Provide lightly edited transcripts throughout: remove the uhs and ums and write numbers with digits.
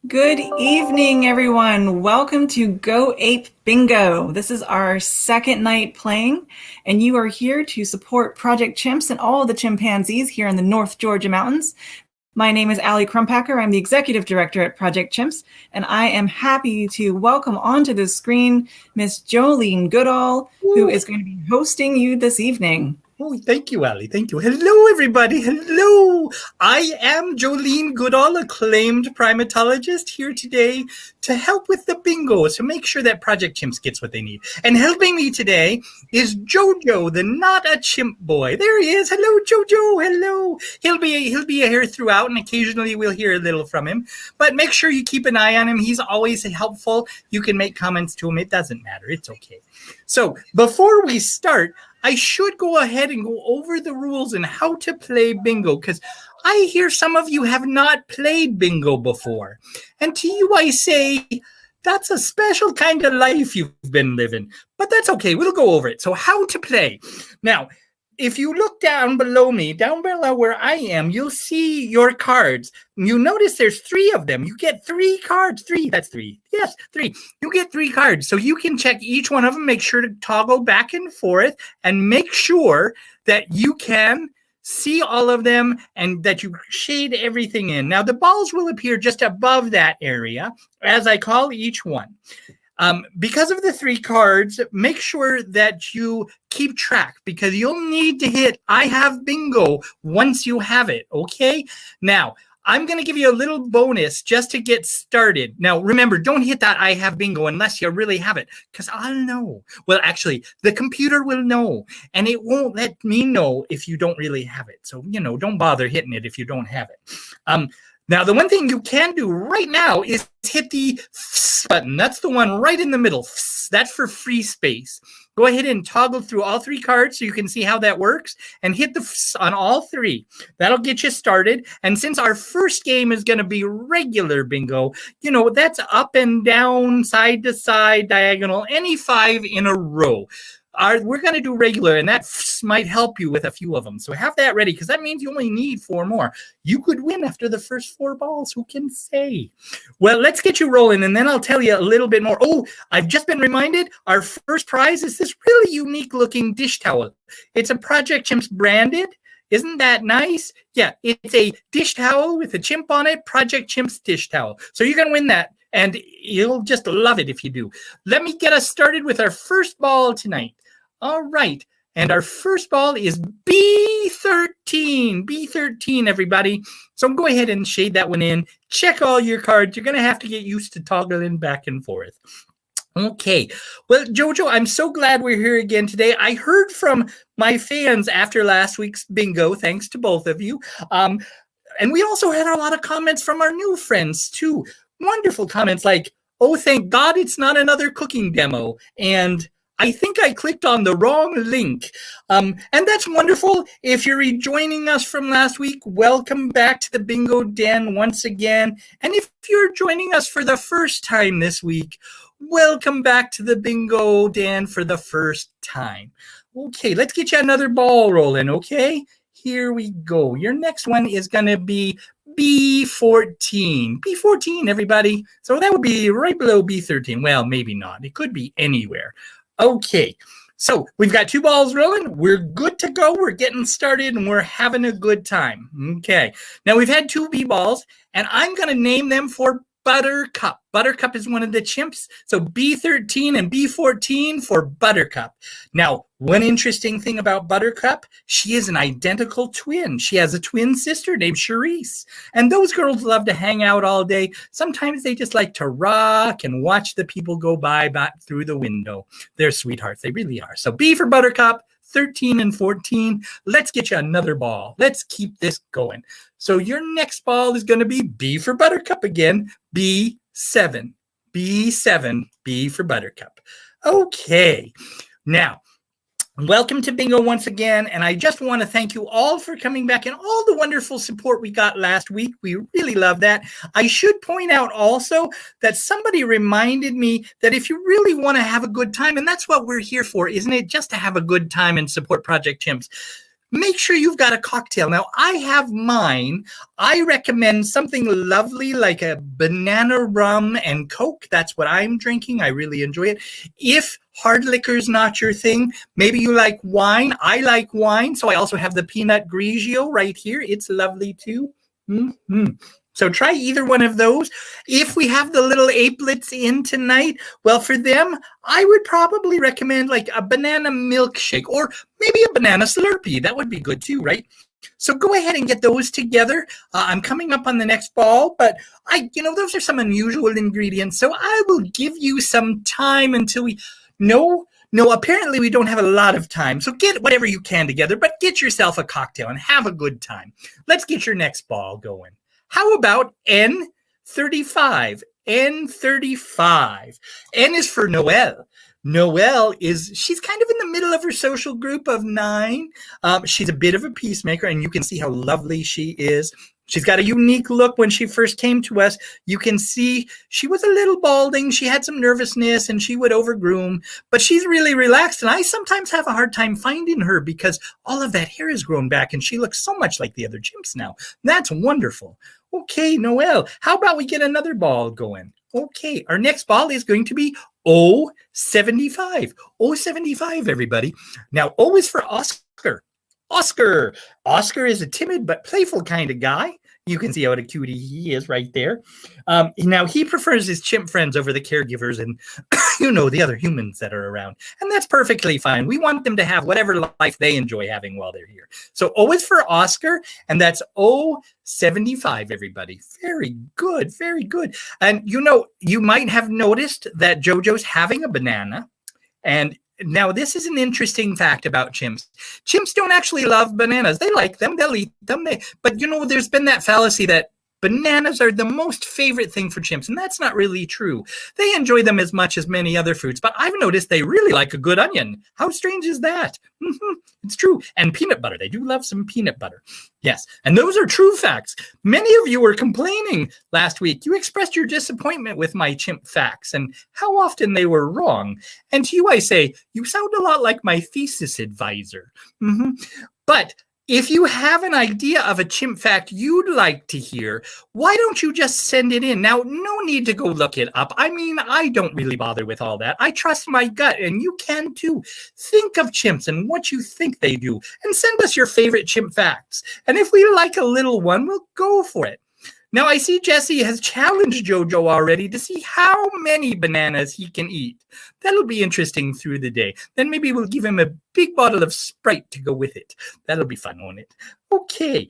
Good evening, everyone. Welcome to Go Ape Bingo. This is our second night playing, and you are here to support Project Chimps and all the chimpanzees here in the North Georgia mountains. My name is Allie Crumpacker. I'm the Executive Director at Project Chimps, and I am happy to welcome onto the screen Miss Jolene Goodall, who is going to be hosting you this evening. Oh, thank you, Ali. Thank you. Hello, everybody. Hello. I am Jolene Goodall, acclaimed primatologist, here today to help with the bingo, to make sure that Project Chimps gets what they need. And helping me today is Jojo, the not a chimp boy. There he is. Hello, Jojo. Hello. He'll be here throughout, and occasionally we'll hear a little from him. But make sure you keep an eye on him. He's always helpful. You can make comments to him. It doesn't matter. It's okay. So before we start, I should go ahead and go over the rules and how to play bingo, because I hear some of you have not played bingo before. And to you, I say, that's a special kind of life you've been living. But that's okay. We'll go over it. So how to play. Now, if you look down below me, down below where I am, you'll see your cards. You notice there's 3 of them. You get 3 cards. 3, that's 3. Yes, 3. You get 3 cards. So you can check each one of them, make sure to toggle back and forth, and make sure that you can see all of them and that you shade everything in. Now, the balls will appear just above that area as I call each one. Because of the 3 cards, make sure that you keep track, because you'll need to hit I have bingo once you have it, okay? Now, I'm going to give you a little bonus just to get started. Now, remember, don't hit that I have bingo unless you really have it, because I'll know. Well, actually, the computer will know, and it won't let me know if you don't really have it. So, don't bother hitting it if you don't have it. Now, the one thing you can do right now is hit the button. That's the one right in the middle. That's for free space. Go ahead and toggle through all 3 cards so you can see how that works, and hit the on all 3. That'll get you started. And since our first game is going to be regular bingo, that's up and down, side to side, diagonal, any 5 in a row. We're going to do regular, and that might help you with a few of them. So have that ready, because that means you only need 4 more. You could win after the first 4 balls. Who can say? Well, let's get you rolling, and then I'll tell you a little bit more. Oh, I've just been reminded our first prize is this really unique-looking dish towel. It's a Project Chimps branded. Isn't that nice? Yeah, it's a dish towel with a chimp on it, Project Chimps dish towel. So you're going to win that, and you'll just love it if you do. Let me get us started with our first ball tonight. All right, and our first ball is B13. B13, everybody. So go ahead and shade that one in. Check all your cards. You're going to have to get used to toggling back and forth. Okay, well, Jojo, I'm so glad we're here again today. I heard from my fans after last week's bingo, thanks to both of you. And we also had a lot of comments from our new friends, too. Wonderful comments like, oh, thank God it's not another cooking demo, and I think I clicked on the wrong link. And that's wonderful. If you're rejoining us from last week, welcome back to the Bingo Den once again. And if you're joining us for the first time this week, welcome back to the Bingo Den for the first time. Okay, let's get you another ball rolling, okay? Here we go. Your next one is going to be B14. B14, everybody. So that would be right below B13. Well, maybe not. It could be anywhere. Okay, so we've got 2 balls rolling. We're good to go. We're getting started, and we're having a good time. Okay, now we've had 2 B balls, and I'm going to name them for Buttercup. Buttercup is one of the chimps. So B13 and B14 for Buttercup. Now, one interesting thing about Buttercup, she is an identical twin. She has a twin sister named Charisse. And those girls love to hang out all day. Sometimes they just like to rock and watch the people go by through the window. They're sweethearts. They really are. So B for Buttercup, 13 and 14. Let's get you another ball. Let's keep this going. So your next ball is going to be B for Buttercup again. B7. B7. B for Buttercup. Okay. Now, welcome to Bingo once again, and I just want to thank you all for coming back and all the wonderful support we got last week. We really love that. I should point out also that somebody reminded me that if you really want to have a good time, and that's what we're here for, isn't it? Just to have a good time and support Project Chimps. make sure you've got a cocktail. Now, I have mine. I recommend something lovely like a banana rum and Coke. That's what I'm drinking. I really enjoy it. If hard liquor's not your thing, maybe you like wine. I like wine, so I also have the Pinot Grigio right here. It's lovely too. Mm-hmm. So try either one of those. If we have the little apelets in tonight, well, for them, I would probably recommend like a banana milkshake or maybe a banana Slurpee. That would be good too, right? So go ahead and get those together. I'm coming up on the next ball, but those are some unusual ingredients. So I will give you some time until we No, apparently we don't have a lot of time. So get whatever you can together, but get yourself a cocktail and have a good time. Let's get your next ball going. How about N35? N35. N is for Noelle. Noelle she's kind of in the middle of her social group of 9. She's a bit of a peacemaker, and you can see how lovely she is. She's got a unique look. When she first came to us, you can see she was a little balding. She had some nervousness and she would overgroom, but she's really relaxed. And I sometimes have a hard time finding her because all of that hair has grown back and she looks so much like the other chimps now. That's wonderful. Okay, Noelle, how about we get another ball going? Okay, our next ball is going to be O75. O75, everybody. Now, O is for Oscar. Oscar. Oscar is a timid but playful kind of guy. You can see what a cutie he is right there. Now, he prefers his chimp friends over the caregivers and, the other humans that are around. And that's perfectly fine. We want them to have whatever life they enjoy having while they're here. So O is for Oscar, and that's O75, everybody. Very good, very good. And, you might have noticed that JoJo's having a banana. And now, this is an interesting fact about chimps. Chimps don't actually love bananas. They like them. They'll eat them. But, there's been that fallacy that bananas are the most favorite thing for chimps, and that's not really true. They enjoy them as much as many other fruits, but I've noticed they really like a good onion. How strange is that? It's true. And peanut butter. They do love some peanut butter. Yes, and those are true facts. Many of you were complaining last week. You expressed your disappointment with my chimp facts and how often they were wrong. And to you, I say, you sound a lot like my thesis advisor. But if you have an idea of a chimp fact you'd like to hear, why don't you just send it in? Now, no need to go look it up. I mean, I don't really bother with all that. I trust my gut, and you can too. Think of chimps and what you think they do, and send us your favorite chimp facts. And if we like a little one, we'll go for it. Now, I see Jesse has challenged JoJo already to see how many bananas he can eat. That'll be interesting through the day. Then maybe we'll give him a big bottle of Sprite to go with it. That'll be fun, won't it? Okay.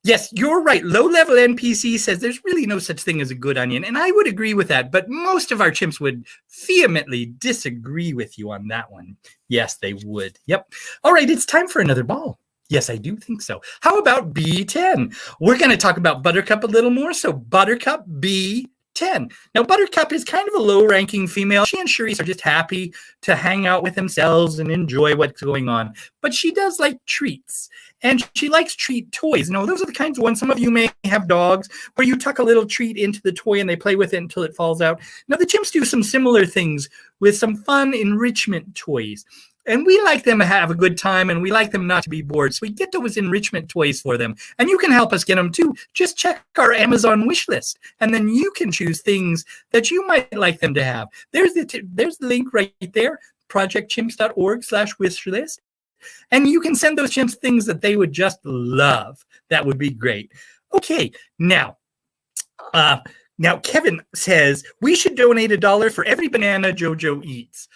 Yes, you're right. Low-level NPC says there's really no such thing as a good onion, and I would agree with that, but most of our chimps would vehemently disagree with you on that one. Yes, they would. Yep. All right, it's time for another ball. Yes, I do think so. How about B10? We're going to talk about Buttercup a little more. So Buttercup B10. Now, Buttercup is kind of a low-ranking female. She and Cherise are just happy to hang out with themselves and enjoy what's going on. But she does like treats, and she likes treat toys. Those are the kinds of ones, some of you may have dogs, where you tuck a little treat into the toy and they play with it until it falls out. Now, the chimps do some similar things with some fun enrichment toys. And we like them to have a good time, and we like them not to be bored. So we get those enrichment toys for them. And you can help us get them too. Just check our Amazon wish list, and then you can choose things that you might like them to have. There's the link right there, projectchimps.org/wish list. And you can send those chimps things that they would just love. That would be great. Okay, now Kevin says we should donate $1 for every banana JoJo eats.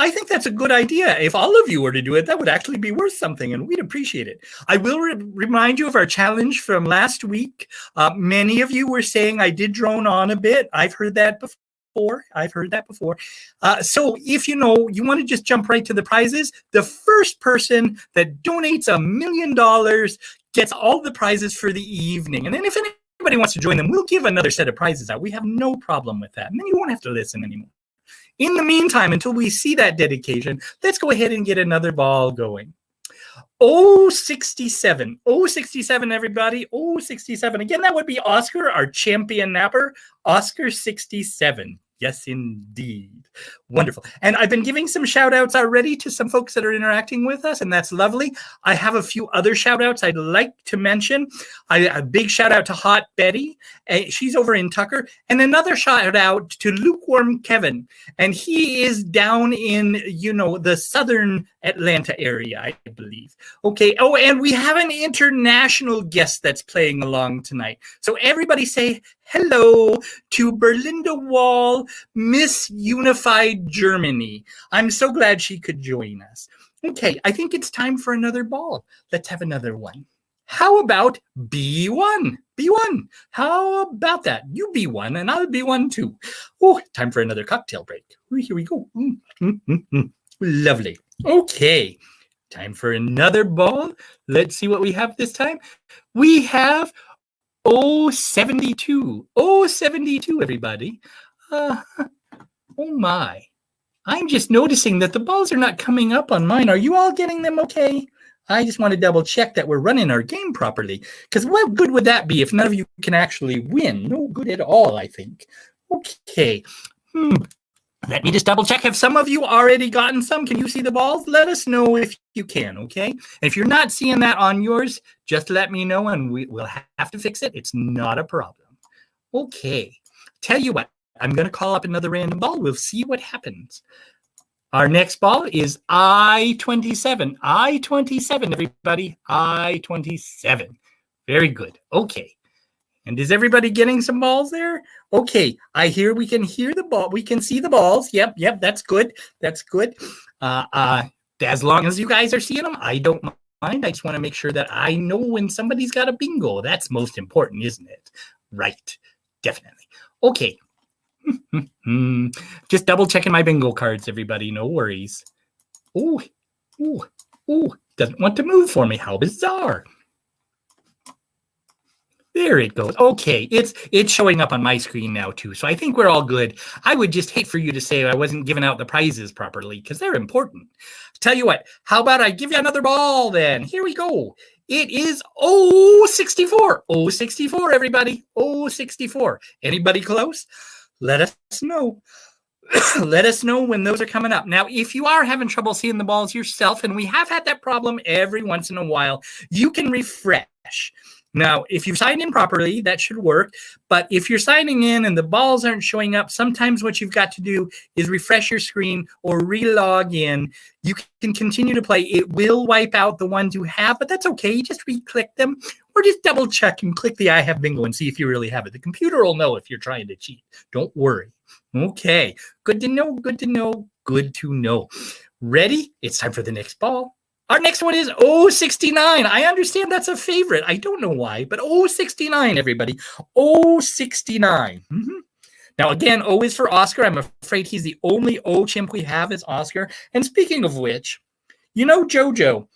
I think that's a good idea. If all of you were to do it, that would actually be worth something, and we'd appreciate it. I will remind you of our challenge from last week. Many of you were saying I did drone on a bit. I've heard that before. So if you want to just jump right to the prizes, the first person that donates $1 million gets all the prizes for the evening. And then if anybody wants to join them, we'll give another set of prizes out. We have no problem with that. And then you won't have to listen anymore. In the meantime, until we see that dedication, let's go ahead and get another ball going. 067. 067, everybody. 067. Again, that would be Oscar, our champion napper. Oscar 67. Yes, indeed. Wonderful. And I've been giving some shout outs already to some folks that are interacting with us, and that's lovely. I have a few other shout outs I'd like to mention. A big shout out to Hot Betty. She's over in Tucker. And another shout out to Lukewarm Kevin. And he is down in, the southern Atlanta area, I believe. Okay. Oh, and we have an international guest that's playing along tonight. So everybody say hello to Berlinda Wall, Miss Unified Germany. I'm so glad she could join us. Okay, I think it's time for another ball. Let's have another one. How about B1? B1, how about that? You be one and I'll be one too. Oh, time for another cocktail break. Here we go. Lovely. Okay, time for another ball. Let's see what we have this time. We have 072. 072, everybody. Oh my. I'm just noticing that the balls are not coming up on mine. Are you all getting them okay? I just want to double check that we're running our game properly. Because what good would that be if none of you can actually win? No good at all, I think. Okay. Let me just double check. Have some of you already gotten some? Can you see the balls? Let us know if you can, okay? And if you're not seeing that on yours, just let me know and we'll have to fix it. It's not a problem. Okay. Tell you what, I'm going to call up another random ball. We'll see what happens. Our next ball is I-27. I-27, everybody. I-27. Very good. Okay. And is everybody getting some balls there? Okay, we can hear the ball. We can see the balls. Yep, that's good. That's good. As long as you guys are seeing them, I don't mind. I just want to make sure that I know when somebody's got a bingo. That's most important, isn't it? Right, definitely. Okay. Just double checking my bingo cards, everybody. No worries. Ooh, doesn't want to move for me. How bizarre. There it goes. Okay, it's showing up on my screen now too, so I think we're all good. I would just hate for you to say I wasn't giving out the prizes properly because they're important. Tell you what, how about I give you another ball then? Here we go. It is 064. 064, everybody. 064. Anybody close? Let us know. Let us know when those are coming up. Now, if you are having trouble seeing the balls yourself, and we have had that problem every once in a while, you can refresh. Now, if you sign in properly, that should work. But if you're signing in and the balls aren't showing up, sometimes what you've got to do is refresh your screen or re-log in. You can continue to play. It will wipe out the ones you have, but that's okay. You just re-click them or just double check and click the I have bingo and see if you really have it. The computer will know if you're trying to cheat. Don't worry. Okay. Good to know. Good to know. Good to know. Ready? It's time for the next ball. Our next one is 069. I understand that's a favorite. I don't know why, but 069, everybody. 069. Now, again, O is for Oscar. I'm afraid he's the only O chimp we have is Oscar. And speaking of which, Jojo,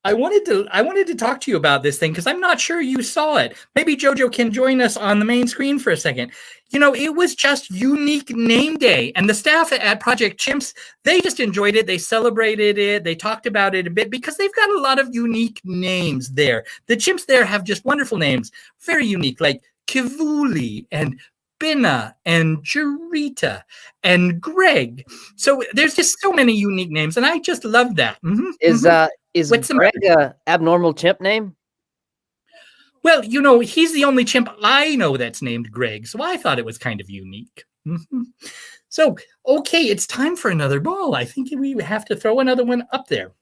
I wanted to talk to you about this thing because I'm not sure you saw it. Maybe Jojo can join us on the main screen for a second. It was just Unique Name Day, and the staff at Project Chimps, they just enjoyed it. They celebrated it. They talked about it a bit because they've got a lot of unique names there. The chimps there have just wonderful names, very unique, like Kivuli and Binna and Jarita and Greg. So there's just so many unique names, and I just love that. Is Greg an abnormal chimp name? Well, he's the only chimp I know that's named Greg, so I thought it was kind of unique. So, okay, it's time for another ball. I think we have to throw another one up there.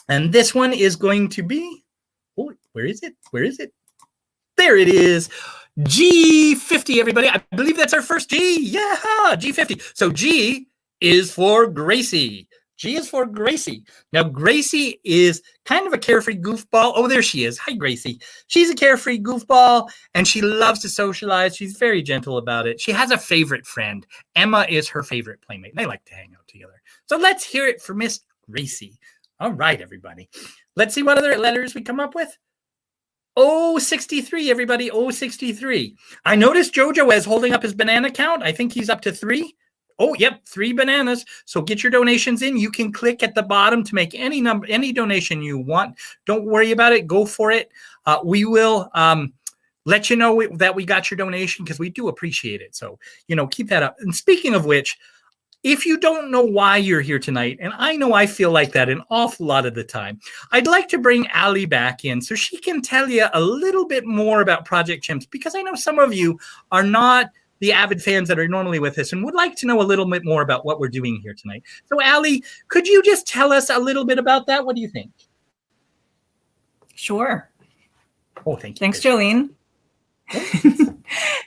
And this one is going to be, where is it? Where is it? There it is. G50, everybody. I believe that's our first G. Yeah, G50. So G is for Gracie. G is for Gracie. Now, Gracie is kind of a carefree goofball. Oh, there she is. Hi, Gracie. She's a carefree goofball, and she loves to socialize. She's very gentle about it. She has a favorite friend. Emma is her favorite playmate. They like to hang out together. So let's hear it for Miss Gracie. All right, everybody. Let's see what other letters we come up with. 063, everybody. 063. I noticed Jojo is holding up his banana count. I think he's up to 3. Oh, yep, 3 bananas. So get your donations in. You can click at the bottom to make any donation you want. Don't worry about it. Go for it. We will let you know that we got your donation because we do appreciate it. So, keep that up. And speaking of which, if you don't know why you're here tonight, and I know I feel like that an awful lot of the time, I'd like to bring Allie back in so she can tell you a little bit more about Project Chimps, because I know some of you are not the avid fans that are normally with us and would like to know a little bit more about what we're doing here tonight. So, Allie, could you just tell us a little bit about that? What do you think? Sure. Oh, thank you. Thanks, Jolene.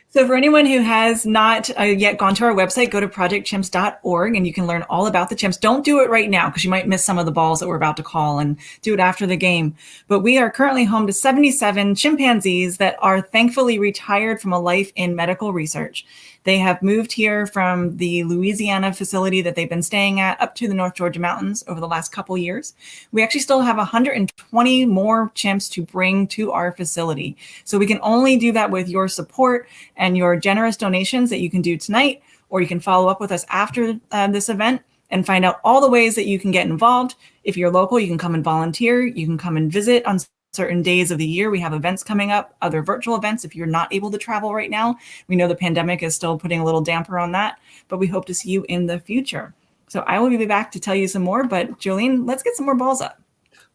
So for anyone who has not yet gone to our website, go to projectchimps.org and you can learn all about the chimps. Don't do it right now because you might miss some of the balls that we're about to call, and do it after the game. But we are currently home to 77 chimpanzees that are thankfully retired from a life in medical research. They have moved here from the Louisiana facility that they've been staying at up to the North Georgia mountains over the last couple years. We actually still have 120 more chimps to bring to our facility. So we can only do that with your support and your generous donations that you can do tonight, or you can follow up with us after this event and find out all the ways that you can get involved. If you're local, you can come and volunteer. You can come and visit on certain days of the year. We have events coming up, other virtual events if you're not able to travel right now. We know the pandemic is still putting a little damper on that, but we hope to see you in the future. So I will be back to tell you some more, but Jolene, let's get some more balls up.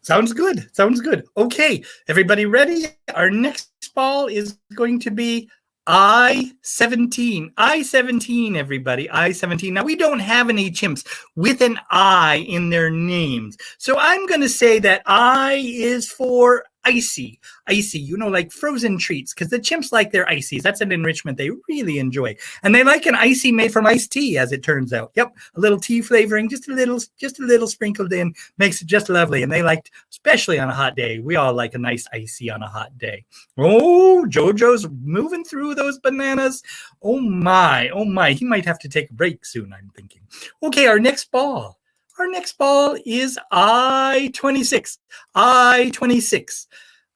Sounds good. Sounds good. Okay, everybody ready? Our next ball is going to be I-17. I-17, everybody. I-17. Now, we don't have any chimps with an I in their names. So I'm going to say that I is for icy. Icy, like frozen treats, because the chimps like their ices. That's an enrichment they really enjoy. And they like an icy made from iced tea, as it turns out. Yep, a little tea flavoring, just a little sprinkled in, makes it just lovely. And they liked, especially on a hot day, we all like a nice icy on a hot day. Oh, Jojo's moving through those bananas. Oh my, he might have to take a break soon, I'm thinking. Okay, our next ball. Our next ball is I-26. I-26.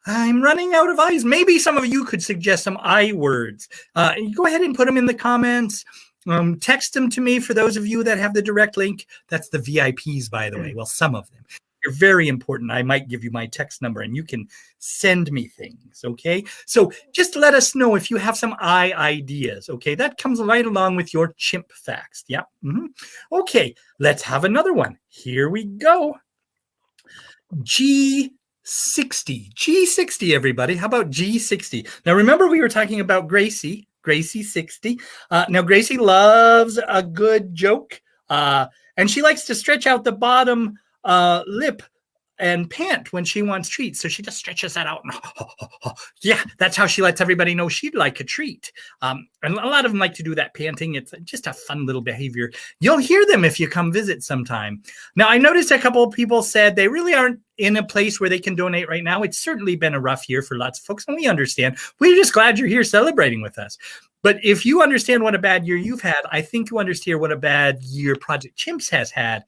I'm running out of I's. Maybe some of you could suggest some I words. Go ahead and put them in the comments. Text them to me for those of you that have the direct link. That's the VIPs, by the way. Well, some of them. You're very important. I might give you my text number and you can send me things, okay? So just let us know if you have some I ideas, okay? That comes right along with your chimp facts, yeah? Okay, let's have another one. Here we go. G60. G60, everybody. How about G60? Now, remember we were talking about Gracie. Gracie 60. Now, Gracie loves a good joke, and she likes to stretch out the bottom lip and pant when she wants treats. So she just stretches that out. And, yeah, that's how she lets everybody know she'd like a treat. And a lot of them like to do that panting. It's just a fun little behavior. You'll hear them if you come visit sometime. Now, I noticed a couple of people said they really aren't in a place where they can donate right now. It's certainly been a rough year for lots of folks, and we understand. We're just glad you're here celebrating with us. But if you understand what a bad year you've had, I think you understand what a bad year Project Chimps has had,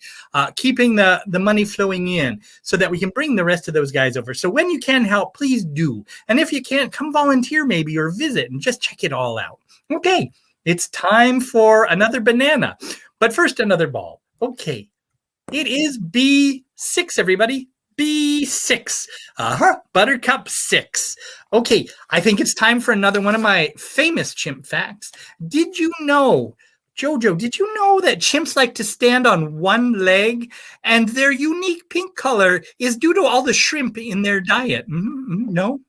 keeping the money flowing in so that we can bring the rest of those guys over. So when you can help, please do. And if you can't, come volunteer maybe or visit and just check it all out. Okay, it's time for another banana. But first, another ball. Okay, it is B6, everybody. B6. Buttercup 6. Okay, I think it's time for another one of my famous chimp facts. Did you know, Jojo, did you know that chimps like to stand on one leg and their unique pink color is due to all the shrimp in their diet? No.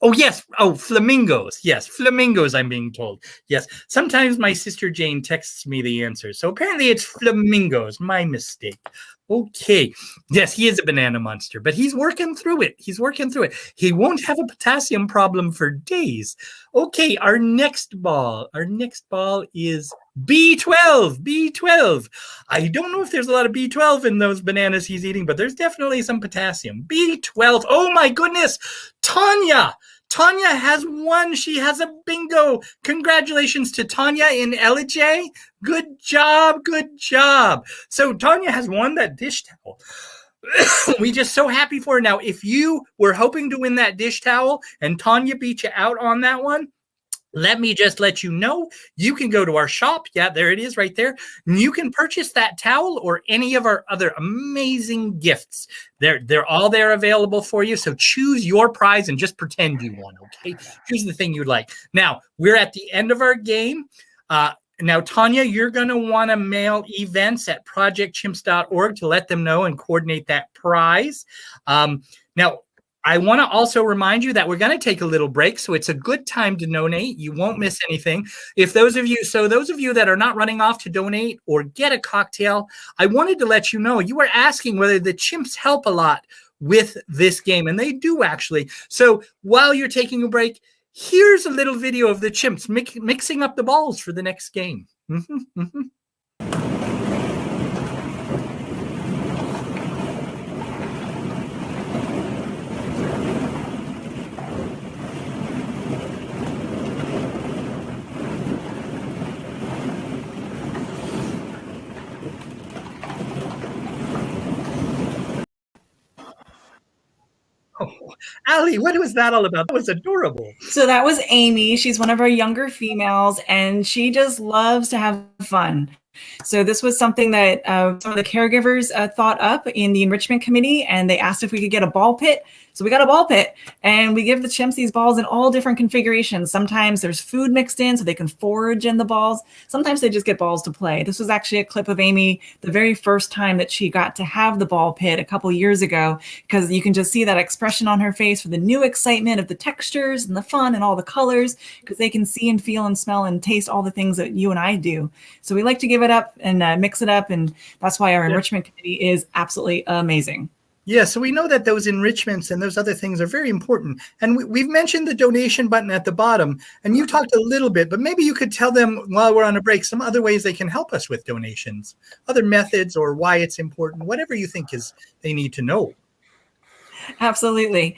Oh, yes. Oh, flamingos. Yes, flamingos, I'm being told. Yes. Sometimes my sister Jane texts me the answer. So apparently it's flamingos. My mistake. Okay. Yes, he is a banana monster, but he's working through it. He won't have a potassium problem for days. Okay, our next ball is B12. B12. I don't know if there's a lot of B12 in those bananas he's eating, but there's definitely some potassium. B12. Oh my goodness. Tanya has won. She has a bingo. Congratulations to Tanya in LJ. Good job. So Tanya has won that dish towel. We're just so happy for her. Now, if you were hoping to win that dish towel and Tanya beat you out on that one, Let me just let you know, you can go to our shop. Yeah, there it is right there. And you can purchase that towel or any of our other amazing gifts. They're all there available for you. So choose your prize and just pretend you won, okay? Choose the thing you'd like. Now, we're at the end of our game. Now, Tanya, you're going to want to mail events at projectchimps.org to let them know and coordinate that prize. Now, I want to also remind you that we're going to take a little break, so it's a good time to donate. You won't miss anything. Those of you that are not running off to donate or get a cocktail, I wanted to let you know, you were asking whether the chimps help a lot with this game, and they do actually. So while you're taking a break, here's a little video of the chimps mixing up the balls for the next game. Oh, Allie, what was that all about? That was adorable. So that was Amy. She's one of our younger females, and she just loves to have fun. So this was something that some of the caregivers thought up in the enrichment committee, and they asked if we could get a ball pit. So we got a ball pit, and we give the chimps these balls in all different configurations. Sometimes there's food mixed in so they can forage in the balls. Sometimes they just get balls to play. This was actually a clip of Amy the very first time that she got to have the ball pit a couple years ago, because you can just see that expression on her face for the new excitement of the textures and the fun and all the colors, because they can see and feel and smell and taste all the things that you and I do. So we like to give it up and mix it up, and that's why our enrichment committee is absolutely amazing. Yeah, so we know that those enrichments and those other things are very important. And we've mentioned the donation button at the bottom, and you talked a little bit, but maybe you could tell them while we're on a break some other ways they can help us with donations, other methods or why it's important, whatever you think they need to know. Absolutely.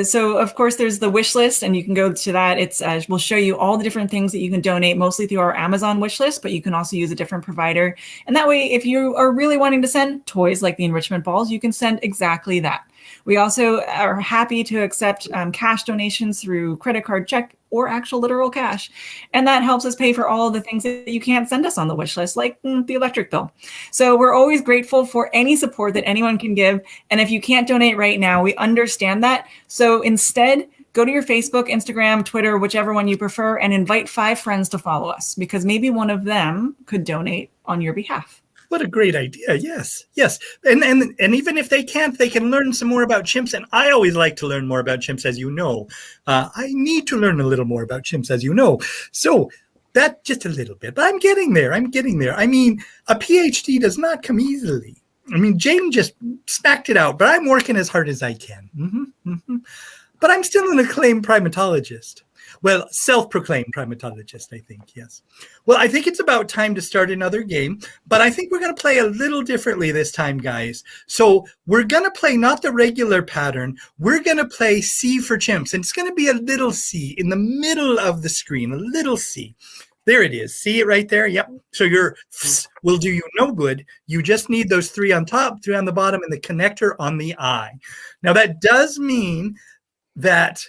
So of course there's the wish list, and you can go to that. It's we'll show you all the different things that you can donate, mostly through our Amazon wish list, but you can also use a different provider. And that way, if you are really wanting to send toys like the enrichment balls, you can send exactly that. We also are happy to accept cash donations through credit card, check, or actual literal cash. And that helps us pay for all of the things that you can't send us on the wish list, like the electric bill. So we're always grateful for any support that anyone can give. And if you can't donate right now, we understand that. So instead, go to your Facebook, Instagram, Twitter, whichever one you prefer, and invite 5 friends to follow us, because maybe one of them could donate on your behalf. What a great idea. Yes. And even if they can't, they can learn some more about chimps. And I always like to learn more about chimps, as you know. I need to learn a little more about chimps, as you know. So that just a little bit, but I'm getting there. I mean, a PhD does not come easily. I mean, Jane just smacked it out, but I'm working as hard as I can. But I'm still an acclaimed primatologist. Well, self-proclaimed primatologist, I think, yes. Well, I think it's about time to start another game, but I think we're going to play a little differently this time, guys. So we're going to play not the regular pattern. We're going to play C for chimps, and it's going to be a little C in the middle of the screen, a little C. There it is. See it right there? Yep. So your will do you no good. You just need those 3 on top, 3 on the bottom, and the connector on the I. Now, that does mean that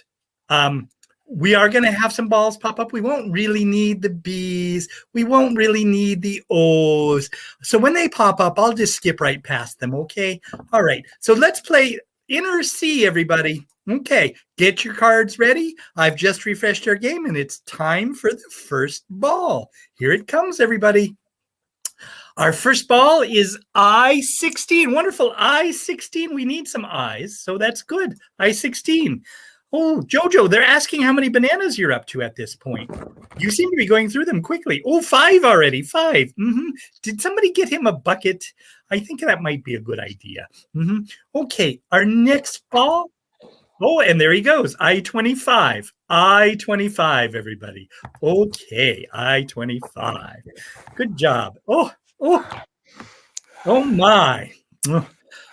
we are going to have some balls pop up. We won't really need the B's. We won't really need the O's. So when they pop up, I'll just skip right past them, okay? All right. So let's play inner C, everybody. Okay. Get your cards ready. I've just refreshed our game, and it's time for the first ball. Here it comes, everybody. Our first ball is I-16. Wonderful. I-16. We need some I's, so that's good. I-16. Oh, Jojo, they're asking how many bananas you're up to at this point. You seem to be going through them quickly. Oh, 5 already, 5. Did somebody get him a bucket? I think that might be a good idea. Okay, our next ball. Oh, and there he goes, I-25. I-25, everybody. Okay, I-25. Good job. Oh my.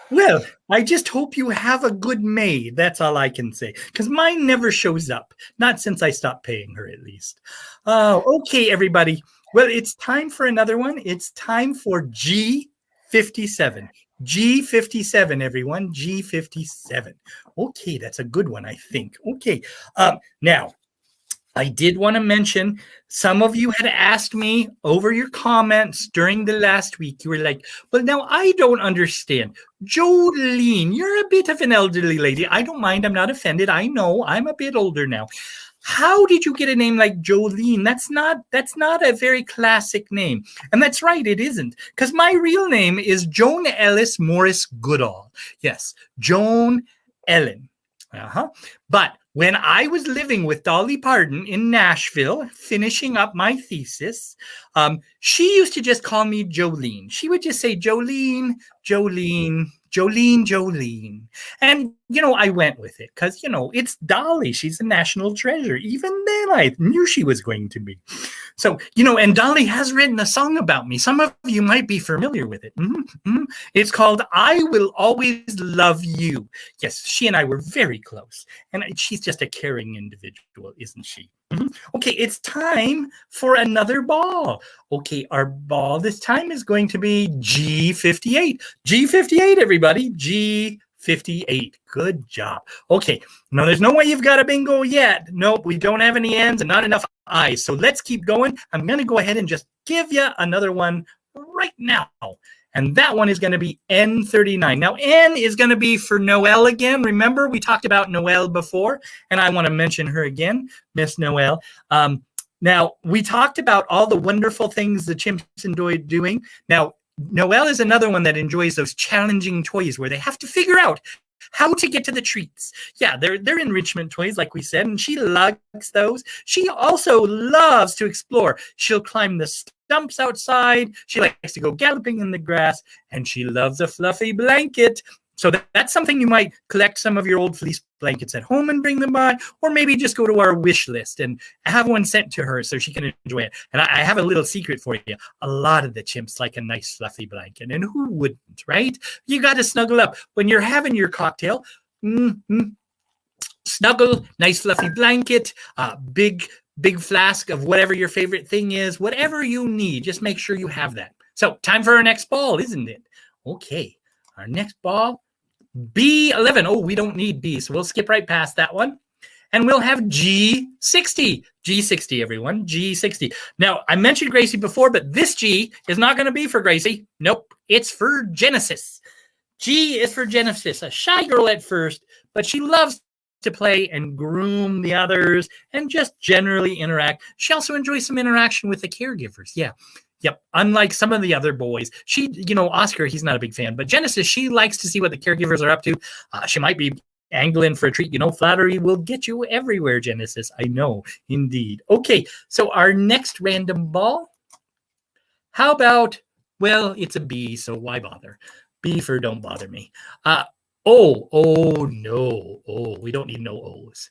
Well, I just hope you have a good maid. That's all I can say. Because mine never shows up. Not since I stopped paying her, at least. Okay, everybody. Well, it's time for another one. It's time for G57. G57, everyone. G57. Okay, that's a good one, I think. Okay. Now, I did want to mention, some of you had asked me over your comments during the last week. You were like, well, now I don't understand. Jolene, you're a bit of an elderly lady. I don't mind. I'm not offended. I know I'm a bit older now. How did you get a name like Jolene? That's not a very classic name. And that's right, it isn't. Because my real name is Joan Ellis Morris Goodall. Yes, Joan Ellen. But when I was living with Dolly Parton in Nashville, finishing up my thesis, she used to just call me Jolene. She would just say, Jolene, Jolene, Jolene, Jolene. And, I went with it because, it's Dolly. She's a national treasure. Even then, I knew she was going to be. So, and Dolly has written a song about me. Some of you might be familiar with it. It's called I Will Always Love You. Yes, she and I were very close. And she's just a caring individual, isn't she? Okay, it's time for another ball. Okay, our ball this time is going to be G58. G58, everybody. G58. Good job. Okay, now there's no way you've got a bingo yet. Nope, we don't have any N's and not enough I's. So let's keep going. I'm going to go ahead and just give you another one right now. And that one is going to be N39. Now, N is going to be for Noelle again. Remember, we talked about Noelle before, and I want to mention her again, Miss Noelle. Now, we talked about all the wonderful things the chimps enjoy doing. Now, Noelle is another one that enjoys those challenging toys where they have to figure out how to get to the treats. Yeah, they're enrichment toys, like we said, and she likes those. She also loves to explore. She'll climb the stumps outside. She likes to go galloping in the grass, and she loves a fluffy blanket. So that's something you might collect some of your old fleece blankets at home and bring them by, or maybe just go to our wish list and have one sent to her so she can enjoy it. And I have a little secret for you. A lot of the chimps like a nice fluffy blanket, and who wouldn't, right? You got to snuggle up when you're having your cocktail. Snuggle, nice fluffy blanket, big flask of whatever your favorite thing is, whatever you need. Just make sure you have that. So time for our next ball, isn't it? Okay, our next ball. B11. Oh, we don't need B, so we'll skip right past that one. And we'll have G60. G60, everyone. G60. Now, I mentioned Gracie before, but this G is not going to be for Gracie. Nope. It's for Genesis. G is for Genesis, a shy girl at first, but she loves to play and groom the others and just generally interact. She also enjoys some interaction with the caregivers. Yeah. Yep. Unlike some of the other boys, she, Oscar, he's not a big fan, but Genesis, she likes to see what the caregivers are up to. She might be angling for a treat. Flattery will get you everywhere, Genesis. I know, indeed. Okay, so our next random ball. How about, well, it's a B, so why bother? B for don't bother me. No. Oh, we don't need no O's.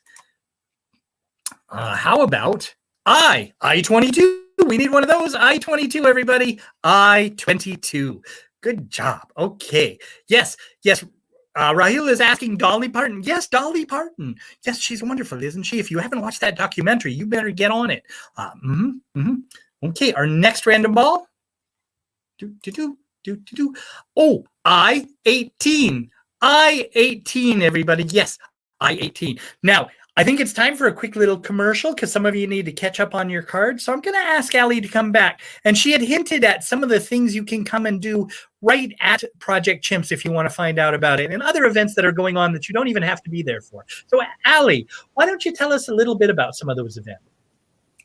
How about I-22? We need one of those. I-22, everybody. I-22. Good job. Okay. Yes. Rahil is asking Dolly Parton. Yes, Dolly Parton. Yes, she's wonderful, isn't she? If you haven't watched that documentary, you better get on it. Okay, our next random ball. Oh, I-18. I-18, everybody. Yes, I-18. Now, I think it's time for a quick little commercial because some of you need to catch up on your cards. So I'm going to ask Allie to come back. And she had hinted at some of the things you can come and do right at Project Chimps if you want to find out about it and other events that are going on that you don't even have to be there for. So Allie, why don't you tell us a little bit about some of those events?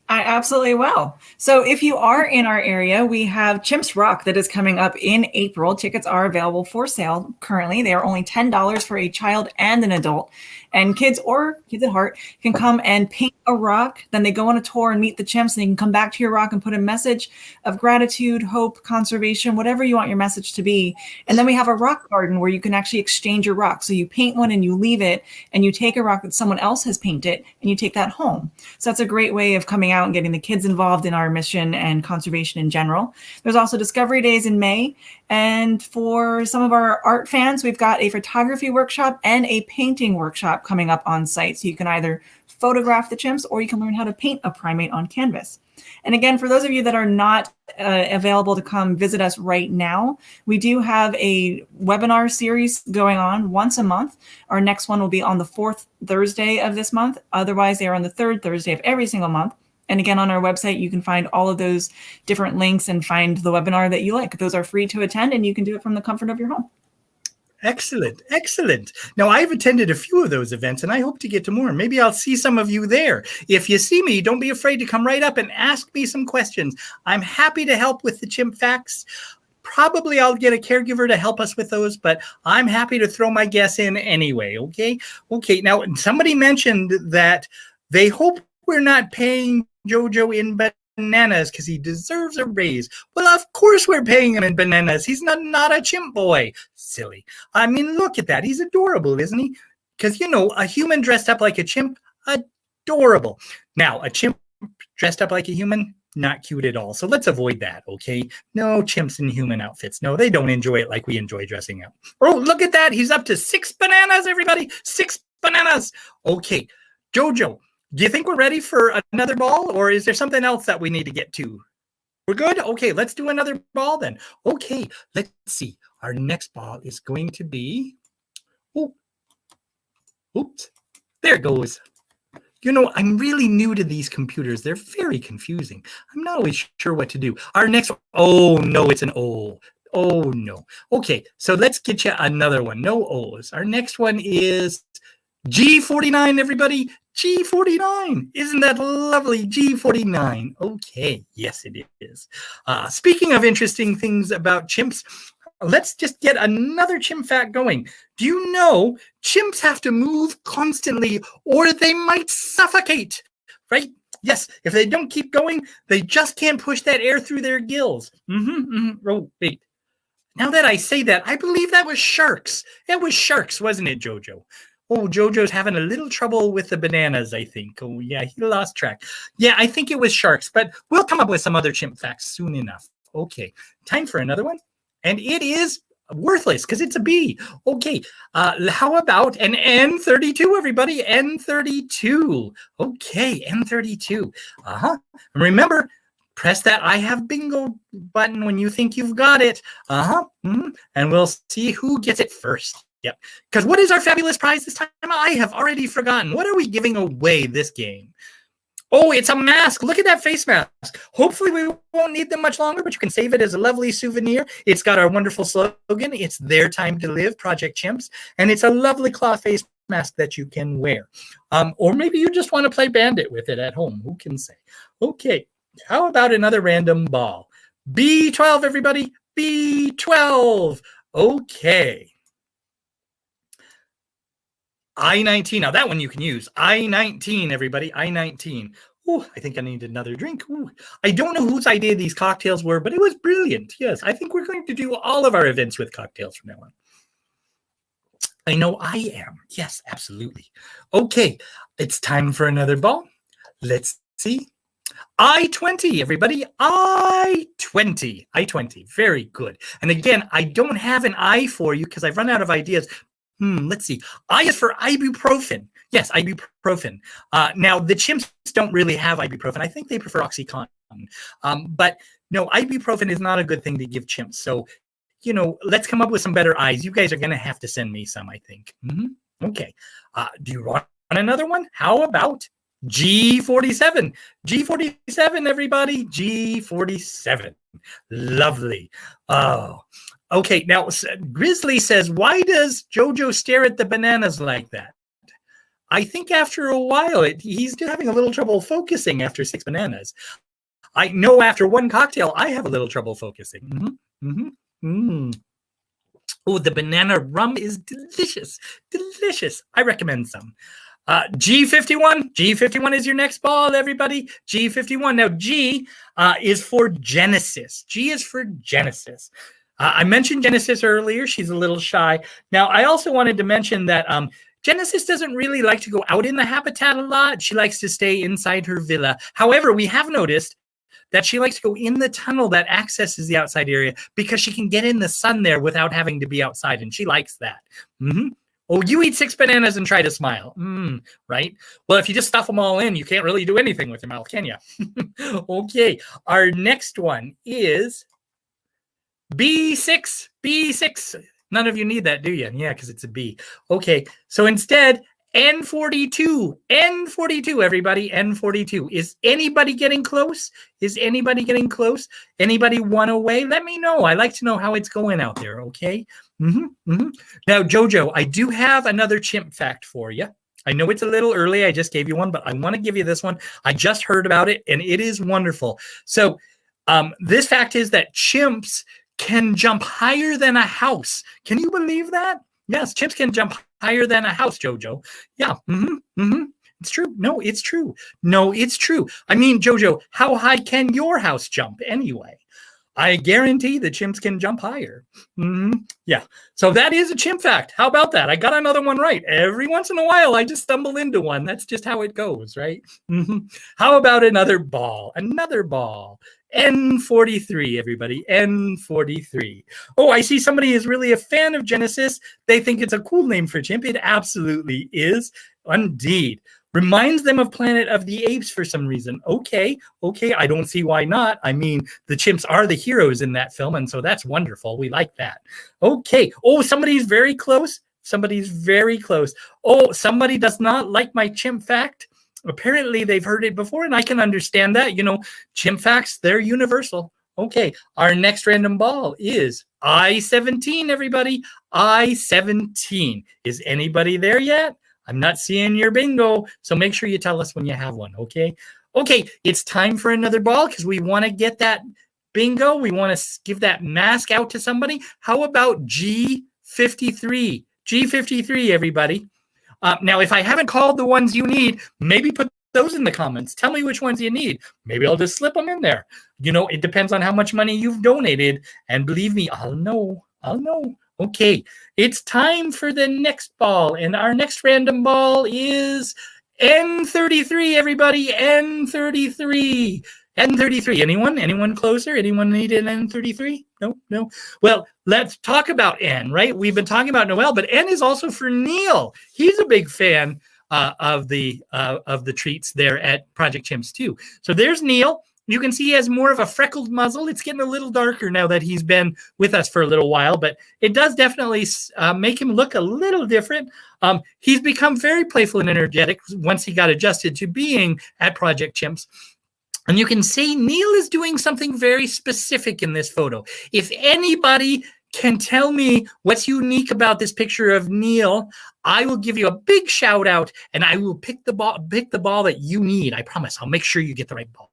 I absolutely will. So if you are in our area, we have Chimps Rock that is coming up in April. Tickets are available for sale currently. They are only $10 for a child and an adult. And kids or kids at heart can come and paint a rock. Then they go on a tour and meet the chimps, and you can come back to your rock and put a message of gratitude, hope, conservation, whatever you want your message to be. And then we have a rock garden where you can actually exchange your rock. So you paint one and you leave it, and you take a rock that someone else has painted and you take that home. So that's a great way of coming out and getting the kids involved in our mission and conservation in general. There's also Discovery Days in May. And for some of our art fans, we've got a photography workshop and a painting workshop coming up on site. So you can either photograph the chimps or you can learn how to paint a primate on canvas. And again, for those of you that are not available to come visit us right now, we do have a webinar series going on once a month. Our next one will be on the 4th Thursday of this month. Otherwise, they are on the 3rd Thursday of every single month. And again, on our website, you can find all of those different links and find the webinar that you like. Those are free to attend, and you can do it from the comfort of your home. Excellent. Excellent. Now, I've attended a few of those events, and I hope to get to more. Maybe I'll see some of you there. If you see me, don't be afraid to come right up and ask me some questions. I'm happy to help with the chimp facts. Probably I'll get a caregiver to help us with those, but I'm happy to throw my guess in anyway, okay? Okay, now, somebody mentioned that they hope we're not paying Jojo in bananas because he deserves a raise. Well, of course we're paying him in bananas. He's not a chimp boy. Silly. I mean, look at that. He's adorable, isn't he? Because, you know, a human dressed up like a chimp, adorable. Now, a chimp dressed up like a human, not cute at all. So let's avoid that, okay? No chimps in human outfits. No, they don't enjoy it like we enjoy dressing up. Oh, look at that. He's up to 6 bananas, everybody. 6 bananas. Okay, Jojo. Do you think we're ready for another ball, or is there something else that we need to get to? We're good? Okay, let's do another ball then. Okay, let's see. Our next ball is going to be... Oh, oops. There it goes. You know, I'm really new to these computers. They're very confusing. I'm not always sure what to do. Our next... Oh, no, it's an O. Oh, no. Okay, so let's get you another one. No O's. Our next one is... G49, everybody. G49. Isn't that lovely? G49. Okay. Yes, it is. Speaking of interesting things about chimps, let's just get another chimp fact going. Do you know chimps have to move constantly or they might suffocate, right? Yes, if they don't keep going, they just can't push that air through their gills. Oh, wait. Now that I say that, I believe that was sharks. It was sharks, wasn't it, Jojo? Oh, Jojo's having a little trouble with the bananas, I think. Oh, yeah, he lost track. Yeah, I think it was sharks, but we'll come up with some other chimp facts soon enough. Okay, time for another one. And it is worthless because it's a B. Okay, how about an N32, everybody? N32. Okay, N32. Remember, press that I have bingo button when you think you've got it. And we'll see who gets it first. Yep. Because what is our fabulous prize this time? I have already forgotten. What are we giving away this game? Oh, it's a mask. Look at that face mask. Hopefully we won't need them much longer, but you can save it as a lovely souvenir. It's got our wonderful slogan. It's their time to live, Project Chimps. And it's a lovely cloth face mask that you can wear. Or maybe you just want to play Bandit with it at home. Who can say? Okay. How about another random ball? B12, everybody. B12. Okay. I-19. Now that one you can use. I-19, everybody. I-19. Ooh, I think I need another drink. Ooh. I don't know whose idea these cocktails were, but it was brilliant. Yes, I think we're going to do all of our events with cocktails from now on. I know I am. Yes, absolutely. Okay, it's time for another ball. Let's see. I-20, everybody. I-20. I-20. Very good. And again, I don't have an I for you because I've run out of ideas. Let's see. I is for ibuprofen. Yes, ibuprofen. Now, the chimps don't really have ibuprofen. I think they prefer OxyContin. But no, ibuprofen is not a good thing to give chimps. So, you know, let's come up with some better I's. You guys are going to have to send me some, I think. Okay. Do you want another one? How about G47? G47, everybody. G47. Lovely. Oh. Okay, now Grizzly says, why does Jojo stare at the bananas like that? I think after a while, he's just having a little trouble focusing after 6 bananas. I know after one cocktail, I have a little trouble focusing. Oh, the banana rum is delicious. Delicious. I recommend some. G51. G51 is your next ball, everybody. G51. Now, G is for Genesis. G is for Genesis. I mentioned Genesis earlier. She's a little shy. Now, I also wanted to mention that Genesis doesn't really like to go out in the habitat a lot. She likes to stay inside her villa. However, we have noticed that she likes to go in the tunnel that accesses the outside area because she can get in the sun there without having to be outside, and she likes that. Oh, you eat 6 bananas and try to smile. Right? Well, if you just stuff them all in, you can't really do anything with your mouth, can you? Okay. Our next one is B6. B6. None of you need that, do you? Yeah, because it's a B. Okay. So instead, N42. N42, everybody. N42. Is anybody getting close? Is anybody getting close? Anybody one away? Let me know. I like to know how it's going out there, okay? Now, Jojo, I do have another chimp fact for you. I know it's a little early. I just gave you one, but I want to give you this one. I just heard about it, and it is wonderful. So this fact is that chimps can jump higher than a house. Can you believe that? Yes, chimps can jump higher than a house, Jojo. Yeah. It's true. No, it's true. No, it's true. I mean, Jojo, how high can your house jump anyway? I guarantee the chimps can jump higher. Yeah. So that is a chimp fact. How about that? I got another one right. Every once in a while, I just stumble into one. That's just how it goes, right? How about another ball? Another ball. N43, everybody. N43. Oh, I see somebody is really a fan of Genesis. They think it's a cool name for chimp. It absolutely is. Indeed. Reminds them of Planet of the Apes for some reason. Okay, I don't see why not. I mean, the chimps are the heroes in that film, and so that's wonderful. We like that. Okay. Oh, somebody's very close. Somebody's very close. Oh, somebody does not like my chimp fact. Apparently, they've heard it before, and I can understand that. You know, chimp facts, they're universal. Okay, our next random ball is I-17, everybody. I-17. Is anybody there yet? I'm not seeing your bingo, so make sure you tell us when you have one, okay? Okay, it's time for another ball because we want to get that bingo. We want to give that mask out to somebody. How about G53? G53, everybody. Now, if I haven't called the ones you need, maybe put those in the comments. Tell me which ones you need. Maybe I'll just slip them in there. You know, it depends on how much money you've donated. And believe me, I'll know. Okay, it's time for the next ball. And our next random ball is N33, everybody. N33. N33. Anyone closer? Anyone need an N33? No. Well, let's talk about N, right? We've been talking about Noel, but N is also for Neil. He's a big fan of the treats there at Project Chimps too. So there's Neil. You can see he has more of a freckled muzzle. It's getting a little darker now that he's been with us for a little while, but it does definitely make him look a little different. He's become very playful and energetic once he got adjusted to being at Project Chimps. And you can see Neil is doing something very specific in this photo. If anybody can tell me what's unique about this picture of Neil, I will give you a big shout out and I will pick the ball that you need. I promise. I'll make sure you get the right ball.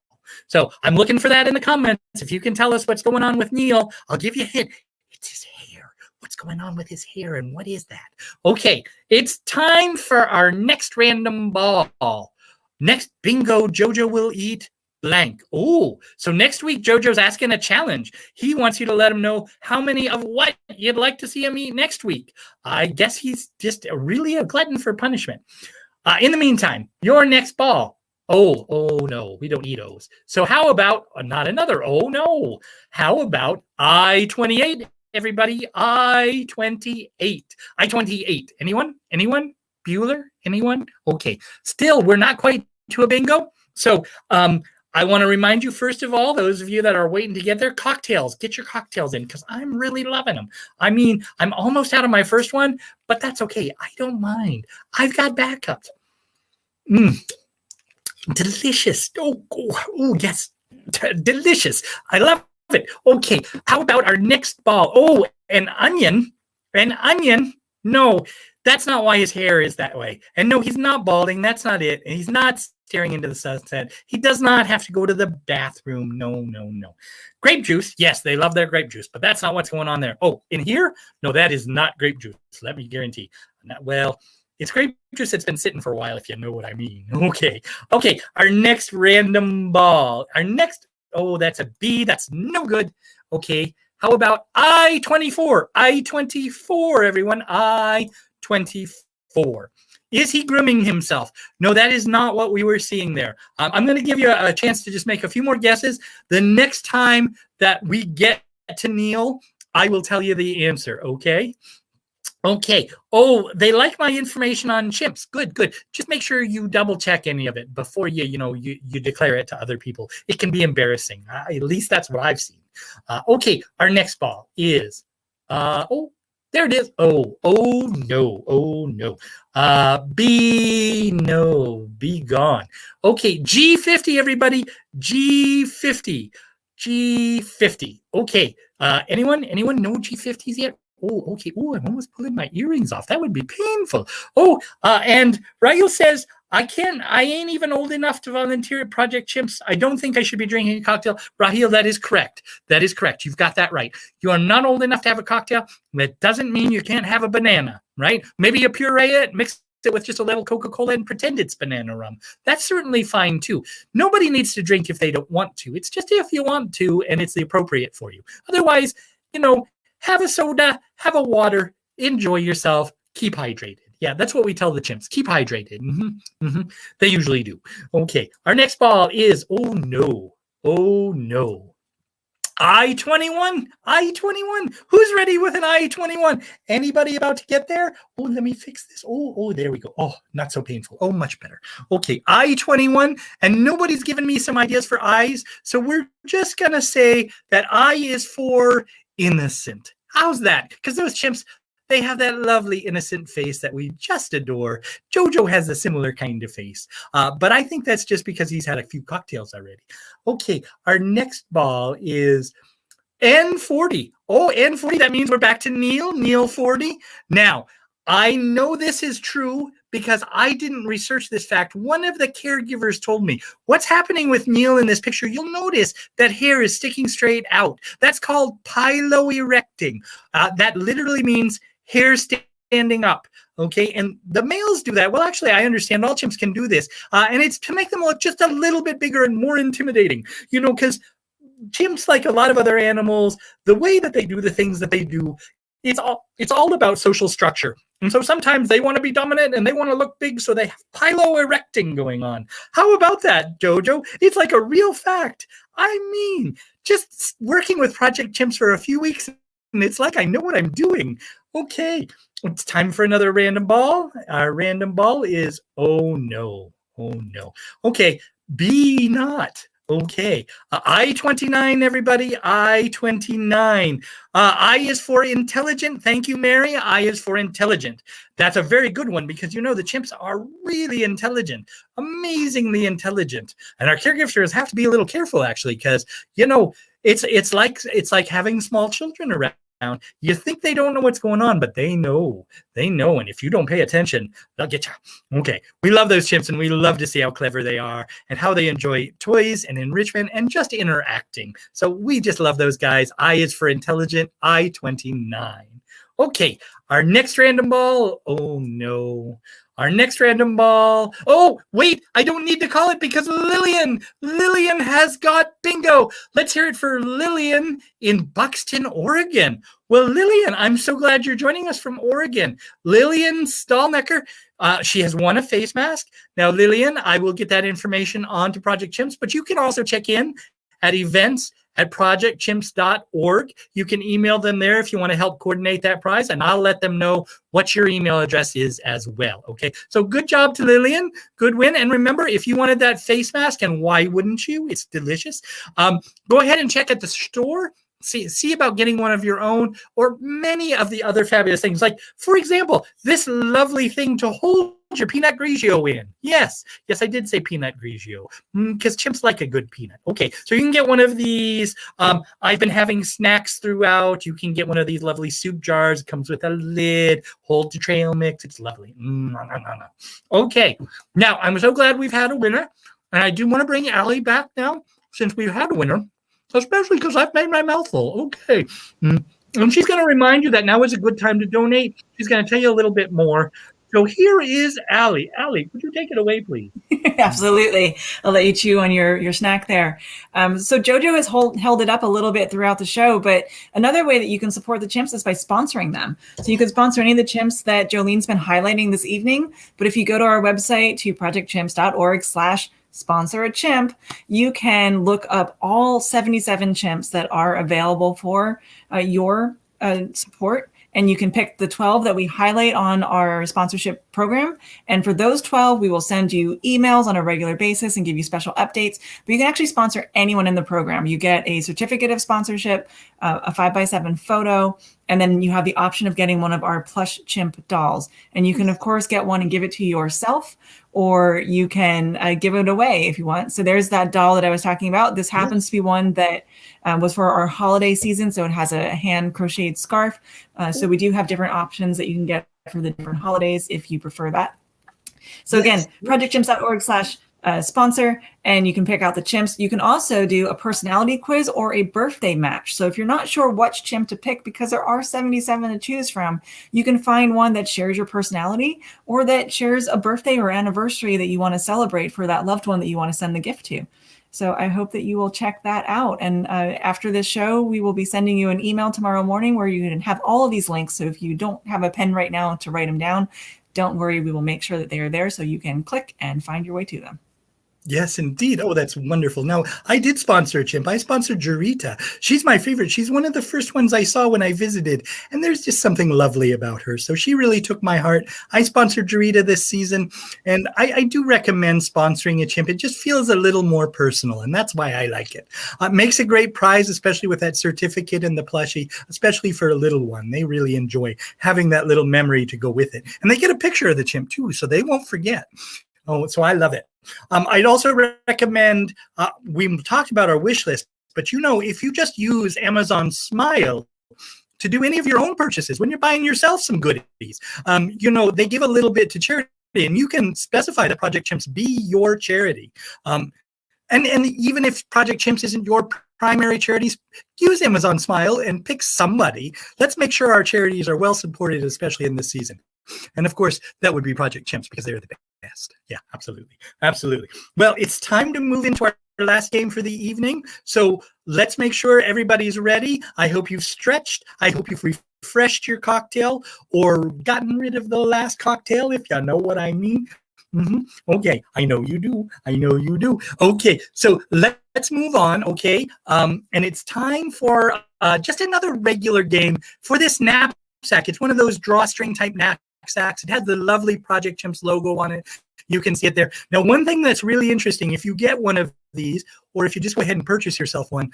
So I'm looking for that in the comments. If you can tell us what's going on with Neil, I'll give you a hint. It's his hair. What's going on with his hair and what is that? Okay, it's time for our next random ball. Next bingo, Jojo will eat blank. Oh, so next week, Jojo's asking a challenge. He wants you to let him know how many of what you'd like to see him eat next week. I guess he's just really a glutton for punishment. In the meantime, your next ball. Oh no, we don't eat O's. So how about not another? Oh no. How about I-28, everybody? I-28. I-28. Anyone? Bueller? Anyone? Okay. Still, we're not quite to a bingo. So I want to remind you, first of all, those of you that are waiting to get their cocktails, get your cocktails in because I'm really loving them. I mean, I'm almost out of my first one, but that's okay. I don't mind. I've got backups. Delicious. Oh, yes. Delicious. I love it. Okay. How about our next ball? Oh, an onion. An onion. No, that's not why his hair is that way. And no, he's not balding. That's not it. And he's not staring into the sunset. He does not have to go to the bathroom. No. Grape juice. Yes, they love their grape juice, but that's not what's going on there. Oh, in here? No, that is not grape juice. Let me guarantee. Well, it's grape juice that's been sitting for a while, if you know what I mean. Okay. Our next random ball. That's a B. That's no good. Okay. How about I-24? I-24, everyone. I-24. Is he grooming himself? No, that is not what we were seeing there. I'm going to give you a chance to just make a few more guesses. The next time that we get to Neil, I will tell you the answer, okay? Okay. Oh, they like my information on chimps. Good, good. Just make sure you double check any of it before you declare it to other people. It can be embarrassing. At least that's what I've seen. Okay, our next ball is oh, there it is. Oh no. Oh no. Be gone. Okay, G50 everybody. G50. G50. Okay. Anyone know G50s yet? Oh, okay. Oh, I'm almost pulling my earrings off. That would be painful. Oh, and Rahul says, I ain't even old enough to volunteer at Project Chimps. I don't think I should be drinking a cocktail. Raheel, that is correct. That is correct. You've got that right. You are not old enough to have a cocktail. That doesn't mean you can't have a banana, right? Maybe you puree it, mix it with just a little Coca-Cola and pretend it's banana rum. That's certainly fine too. Nobody needs to drink if they don't want to. It's just if you want to and it's the appropriate for you. Otherwise, have a soda, have a water, enjoy yourself, keep hydrated. Yeah, that's what we tell the chimps. Keep hydrated. They usually do. Okay, our next ball is, oh no. I-21. Who's ready with an I-21? Anybody about to get there? Oh, let me fix this. Oh, there we go. Oh, not so painful. Oh, much better. Okay, I-21, and nobody's given me some ideas for I's, so we're just going to say that I is for innocent. How's that? Because those chimps, they have that lovely innocent face that we just adore. Jojo has a similar kind of face, but I think that's just because he's had a few cocktails already. Okay, our next ball is N40. Oh, N40, that means we're back to Neil 40. Now, I know this is true because I didn't research this fact. One of the caregivers told me, what's happening with Neil in this picture? You'll notice that hair is sticking straight out. That's called piloerecting. That literally means hair standing up. Okay, and the males do that. Well, actually, I understand all chimps can do this. And it's to make them look just a little bit bigger and more intimidating, because chimps, like a lot of other animals, the way that they do the things that they do, it's all about social structure. And so sometimes they want to be dominant and they want to look big, so they have piloerecting going on. How about that, Jojo? It's like a real fact. I mean, just working with Project Chimps for a few weeks, and it's like I know what I'm doing. Okay, it's time for another random ball. Our random ball is, oh no. Okay, be not. Okay, I-29, everybody, I-29. I is for intelligent. Thank you, Mary. I is for intelligent. That's a very good one because, the chimps are really intelligent, amazingly intelligent. And our caregivers have to be a little careful, actually, because, it's like having small children around. You think they don't know what's going on, but they know. And if you don't pay attention, they'll get you. Okay, we love those chimps, and we love to see how clever they are and how they enjoy toys and enrichment and just interacting. So we just love those guys. I is for intelligent. I-29. Okay, our next random ball. Oh no. Our next random ball. Oh, wait, I don't need to call it because Lillian has got bingo. Let's hear it for Lillian in Buxton, Oregon. Well, Lillian, I'm so glad you're joining us from Oregon. Lillian Stallnecker, she has won a face mask. Now, Lillian, I will get that information on to Project Chimps, but you can also check in at events@projectchimps.org. You can email them there if you want to help coordinate that prize, and I'll let them know what your email address is as well. Okay, so good job to Lillian. Good win. And remember, if you wanted that face mask, and why wouldn't you? It's delicious. Go ahead and check at the store. See about getting one of your own, or many of the other fabulous things. Like, for example, this lovely thing to hold your peanut grigio in. Yes, I did say peanut grigio because chimps like a good peanut. Okay, so you can get one of these. I've been having snacks throughout. You can get one of these lovely soup jars. It comes with a lid. Hold to trail mix. It's lovely. Okay, now I'm so glad we've had a winner, and I do want to bring Allie back now since we've had a winner. Especially because I've made my mouth full. Okay. And she's going to remind you that now is a good time to donate. She's going to tell you a little bit more. So here is Allie. Allie, would you take it away, please? Absolutely. I'll let you chew on your snack there. So Jojo has held it up a little bit throughout the show, but another way that you can support the chimps is by sponsoring them. So you can sponsor any of the chimps that Jolene's been highlighting this evening. But if you go to our website to projectchimps.org/sponsor a chimp, you can look up all 77 chimps that are available for your support. and you can pick the 12 that we highlight on our sponsorship program. And for those 12, we will send you emails on a regular basis and give you special updates. But you can actually sponsor anyone in the program. You get a certificate of sponsorship, a 5x7 photo, and then you have the option of getting one of our plush chimp dolls. And you can, of course, get one and give it to yourself, or you can give it away if you want. So there's that doll that I was talking about. This happens to be one that was for our holiday season. So it has a hand crocheted scarf. So we do have different options that you can get for the different holidays if you prefer that. So again, projectchimps.org/sponsor, and you can pick out the chimps. You can also do a personality quiz or a birthday match. So if you're not sure which chimp to pick, because there are 77 to choose from, you can find one that shares your personality or that shares a birthday or anniversary that you want to celebrate for that loved one that you want to send the gift to. So I hope that you will check that out. And after this show, we will be sending you an email tomorrow morning where you can have all of these links. So if you don't have a pen right now to write them down, don't worry, we will make sure that they are there so you can click and find your way to them. Yes, indeed. Oh, that's wonderful. Now, I did sponsor a chimp. I sponsored Jarita. She's my favorite. She's one of the first ones I saw when I visited, and there's just something lovely about her. So she really took my heart. I sponsored Jarita this season, and I do recommend sponsoring a chimp. It just feels a little more personal, and that's why I like it. It makes a great prize, especially with that certificate and the plushie, especially for a little one. They really enjoy having that little memory to go with it. And they get a picture of the chimp, too, so they won't forget. Oh, so I love it. I'd also recommend, we talked about our wish list, but if you just use Amazon Smile to do any of your own purchases, when you're buying yourself some goodies, they give a little bit to charity, and you can specify that Project Chimps be your charity. And even if Project Chimps isn't your primary charities, use Amazon Smile and pick somebody. Let's make sure our charities are well supported, especially in this season. And of course, that would be Project Chimps because they're the best. Yeah, absolutely. Absolutely. Well, it's time to move into our last game for the evening. So let's make sure everybody's ready. I hope you've stretched. I hope you've refreshed your cocktail or gotten rid of the last cocktail, if you know what I mean. Okay, I know you do. I know you do. Okay, so let's move on. Okay, and it's time for just another regular game for this knapsack. It's one of those drawstring type knapsacks. It has the lovely Project Chimps logo on it. You can see it there. Now, one thing that's really interesting, if you get one of these, or if you just go ahead and purchase yourself one,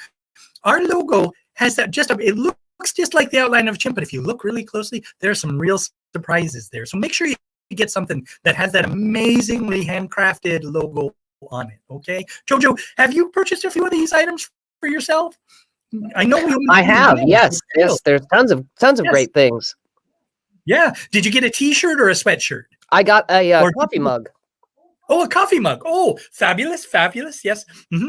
our logo has that it looks just like the outline of a chimp, but if you look really closely, there are some real surprises there. So make sure you get something that has that amazingly handcrafted logo on it. Okay, Jojo, have you purchased a few of these items for yourself? I know I have. Yes. There's tons of great things. Yeah. Did you get a T-shirt or a sweatshirt? I got a coffee mug. Oh, a coffee mug. Oh, fabulous, fabulous. Yes,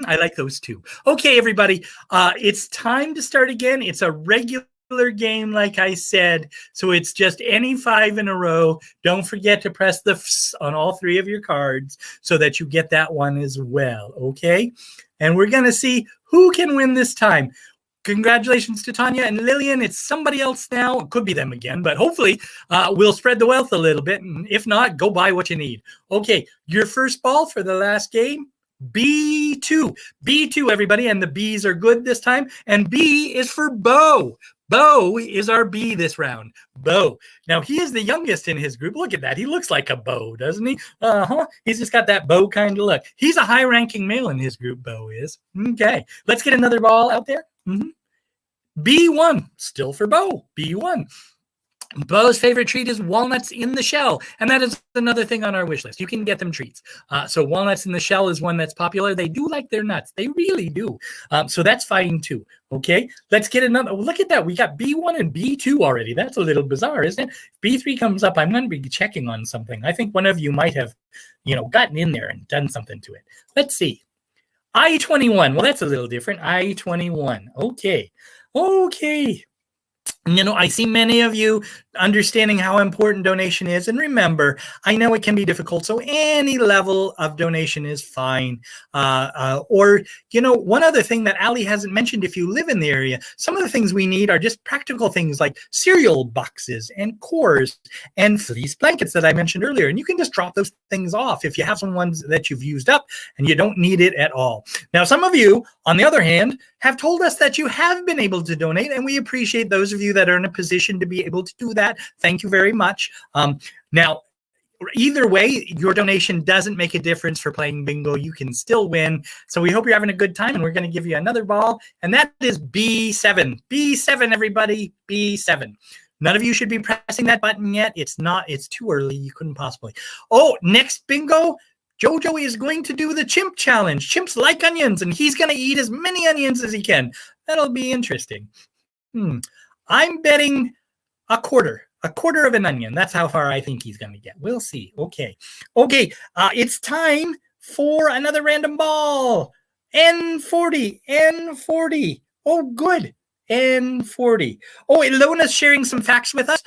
I like those too. Okay, everybody, it's time to start again. It's a regular game, like I said, so it's just any 5 in a row. Don't forget to press the Fs on all 3 of your cards so that you get that one as well, okay? And we're going to see who can win this time. Congratulations to Tanya and Lillian. It's somebody else now. It could be them again, but hopefully we'll spread the wealth a little bit. And if not, go buy what you need. Okay, your first ball for the last game, B2. B2, everybody, and the Bs are good this time. And B is for Bo. Bo is our B this round. Bo. Now, he is the youngest in his group. Look at that. He looks like a Bo, doesn't he? He's just got that Bo kind of look. He's a high-ranking male in his group, Bo is. Okay. Let's get another ball out there. B1. Still for Bo. B1. Bo's favorite treat is walnuts in the shell, and that is another thing on our wish list. You can get them treats. So walnuts in the shell is one that's popular. They do like their nuts. They really do. So that's fine too. Okay, let's get another. Oh, look at that. We got B1 and B2 already. That's a little bizarre, isn't it? If B3 comes up, I'm going to be checking on something. I think one of you might have, gotten in there and done something to it. Let's see. I-21. Well, that's a little different. I-21. Okay. I see many of you understanding how important donation is. And remember, I know it can be difficult, so any level of donation is fine. Or, one other thing that Ali hasn't mentioned, if you live in the area, some of the things we need are just practical things like cereal boxes and cores and fleece blankets that I mentioned earlier. And you can just drop those things off if you have some ones that you've used up and you don't need it at all. Now, some of you, on the other hand, have told us that you have been able to donate, and we appreciate those of you that are in a position to be able to do that. Thank you very much. Now, either way, your donation doesn't make a difference for playing bingo. You can still win. So we hope you're having a good time, and we're going to give you another ball, and that is B7. B7, everybody, B7. None of you should be pressing that button yet. It's too early. You couldn't possibly. Oh, next bingo. Jojo is going to do the chimp challenge. Chimps like onions, and he's going to eat as many onions as he can. That'll be interesting. I'm betting a quarter of an onion. That's how far I think he's going to get. We'll see. Okay. It's time for another random ball. N40. Oh, good. N40. Oh, Ilona's sharing some facts with us.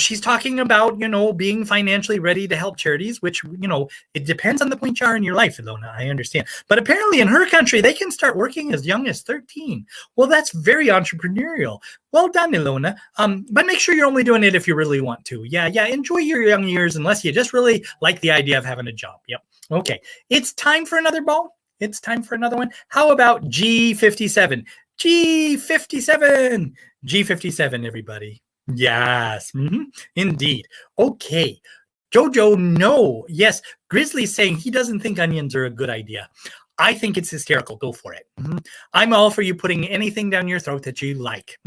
She's talking about, being financially ready to help charities, which, it depends on the point you are in your life, Ilona, I understand. But apparently in her country, they can start working as young as 13. Well, that's very entrepreneurial. Well done, Ilona. But make sure you're only doing it if you really want to. Yeah, enjoy your young years unless you just really like the idea of having a job. Yep. Okay, it's time for another ball. It's time for another one. How about G57? G57. G57, everybody. Yes, indeed. Okay. Jojo, no. Yes, Grizzly's saying he doesn't think onions are a good idea. I think it's hysterical. Go for it. I'm all for you putting anything down your throat that you like.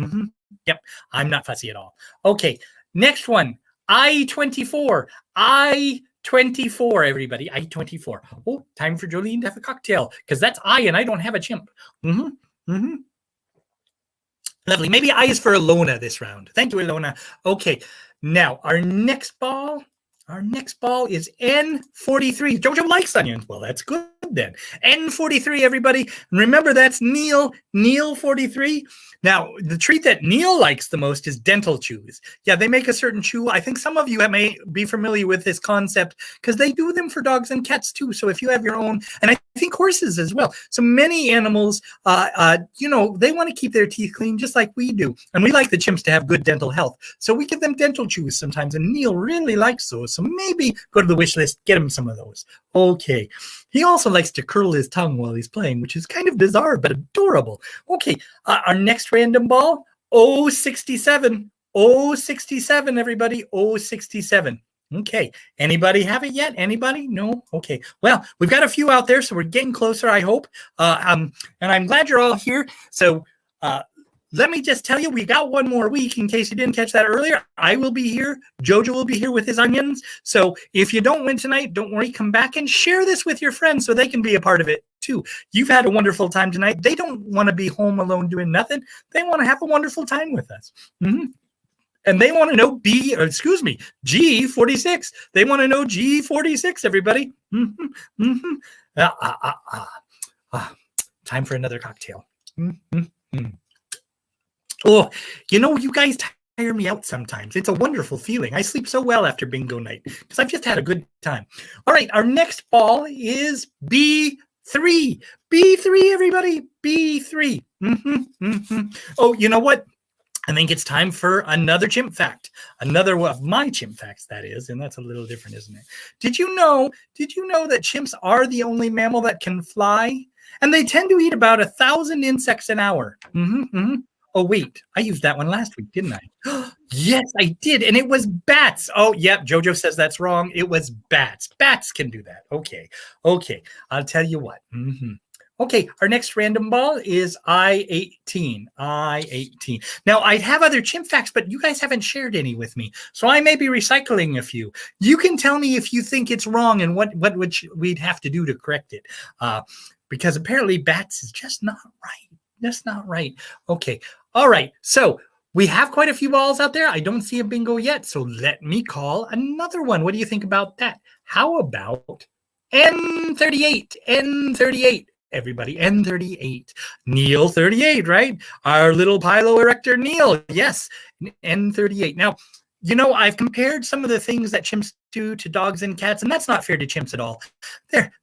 Yep, I'm not fussy at all. Okay, next one. I-24. I-24, everybody. I-24. Oh, time for Jolene to have a cocktail because that's I and I don't have a chimp. Lovely. Maybe I is for Ilona this round. Thank you, Ilona. Okay. Now, our next ball is N43. Jojo likes onions. Well, that's good then. N43, everybody. And remember, that's Neil 43. Now, the treat that Neil likes the most is dental chews. Yeah, they make a certain chew. I think some of you may be familiar with this concept because they do them for dogs and cats too. So if you have your own, and I think horses as well. So many animals, they want to keep their teeth clean just like we do. And we like the chimps to have good dental health. So we give them dental chews sometimes. And Neil really likes those. So maybe go to the wish list, get him some of those. Okay. He also likes to curl his tongue while he's playing, which is kind of bizarre, but adorable. Okay. Our next random ball, 067. 067, everybody. 067. Okay. Anybody have it yet? Anybody? No? Okay. Well, we've got a few out there, so we're getting closer, I hope. And I'm glad you're all here. So let me just tell you, we got one more week in case you didn't catch that earlier. I will be here. Jojo will be here with his onions. So if you don't win tonight, don't worry. Come back and share this with your friends so they can be a part of it too. You've had a wonderful time tonight. They don't want to be home alone doing nothing. They want to have a wonderful time with us. And they want to know G46. They want to know G46, everybody. Time for another cocktail. Oh, you guys tire me out sometimes. It's a wonderful feeling. I sleep so well after bingo night because I've just had a good time. All right, our next ball is B3. B3, everybody. B3. Oh, you know what? I think it's time for another chimp fact. Another of my chimp facts, that is, and that's a little different, isn't it? Did you know that chimps are the only mammal that can fly? And they tend to eat about 1,000 insects an hour. Oh, wait, I used that one last week, didn't I? Yes, I did. And it was bats. Oh, yep. Jojo says that's wrong. It was bats. Bats can do that. Okay. I'll tell you what. Okay, our next random ball is I-18. I-18. Now, I'd have other chimp facts, but you guys haven't shared any with me. So I may be recycling a few. You can tell me if you think it's wrong and what we'd have to do to correct it. Because apparently bats is just not right. That's not right. Okay. All right. So we have quite a few balls out there. I don't see a bingo yet. So let me call another one. What do you think about that? How about N38? N38. Everybody, N38. Neil 38, right? Our little piloerector Neil. Yes. N38. Now, I've compared some of the things that chimps do to dogs and cats, and that's not fair to chimps at all.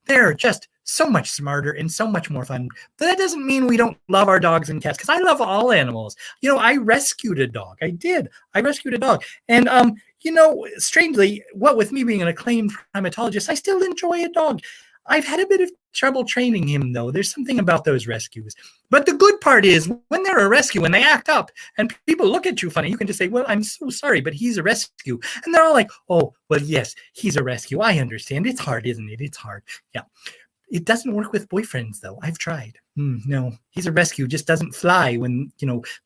They're just so much smarter and so much more fun. But that doesn't mean we don't love our dogs and cats, because I love all animals. I rescued a dog. I did. I rescued a dog. And strangely, what with me being an acclaimed primatologist, I still enjoy a dog. I've had a bit of trouble training him, though. There's something about those rescues. But the good part is, when they're a rescue, when they act up and people look at you funny, you can just say, well, I'm so sorry, but he's a rescue. And they're all like, oh, well, yes, he's a rescue. I understand. It's hard, isn't it? It's hard. Yeah. It doesn't work with boyfriends, though. I've tried. No, he's a rescue. Just doesn't fly when,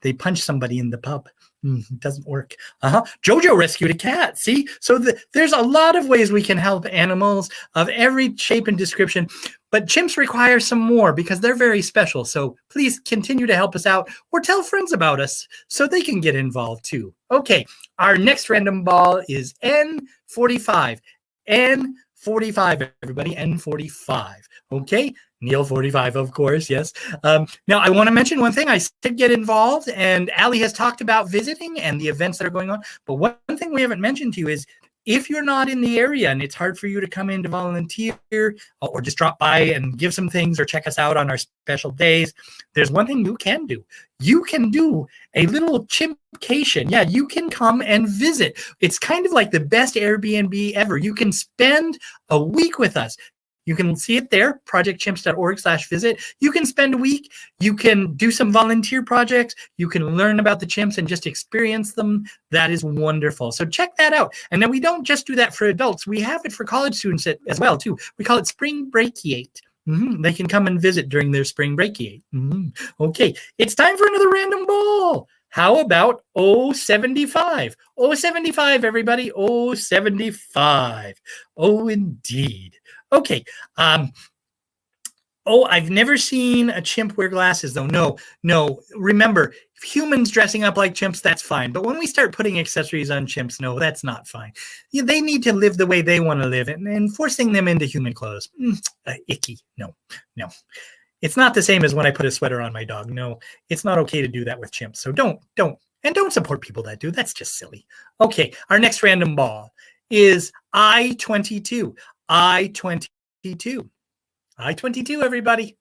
they punch somebody in the pub. It doesn't work. Jojo rescued a cat. See? So there's a lot of ways we can help animals of every shape and description. But chimps require some more because they're very special. So please continue to help us out, or tell friends about us so they can get involved too. Okay, our next random ball is N45. N45, everybody, N45. Okay, Neil 45, of course, yes. Now, I want to mention one thing. I did get involved, and Allie has talked about visiting and the events that are going on. But one thing we haven't mentioned to you is, if you're not in the area and it's hard for you to come in to volunteer or just drop by and give some things or check us out on our special days, there's one thing you can do. You can do a little chimpcation. Yeah, you can come and visit. It's kind of like the best Airbnb ever. You can spend a week with us. You can see it there, projectchimps.org/visit. You can spend a week. You can do some volunteer projects. You can learn about the chimps and just experience them. That is wonderful. So check that out. And then we don't just do that for adults. We have it for college students as well, too. We call it Spring Breakiate. They can come and visit during their Spring Breakiate. Okay, it's time for another random ball. How about 075? 075, everybody. 075. Oh, indeed. Okay. I've never seen a chimp wear glasses, though. No. Remember, humans dressing up like chimps, that's fine. But when we start putting accessories on chimps, no, that's not fine. They need to live the way they want to live, and forcing them into human clothes, icky. No. It's not the same as when I put a sweater on my dog. No, it's not okay to do that with chimps. So don't. And don't support people that do. That's just silly. Okay, our next random ball is I-22. I-22. I-22, everybody.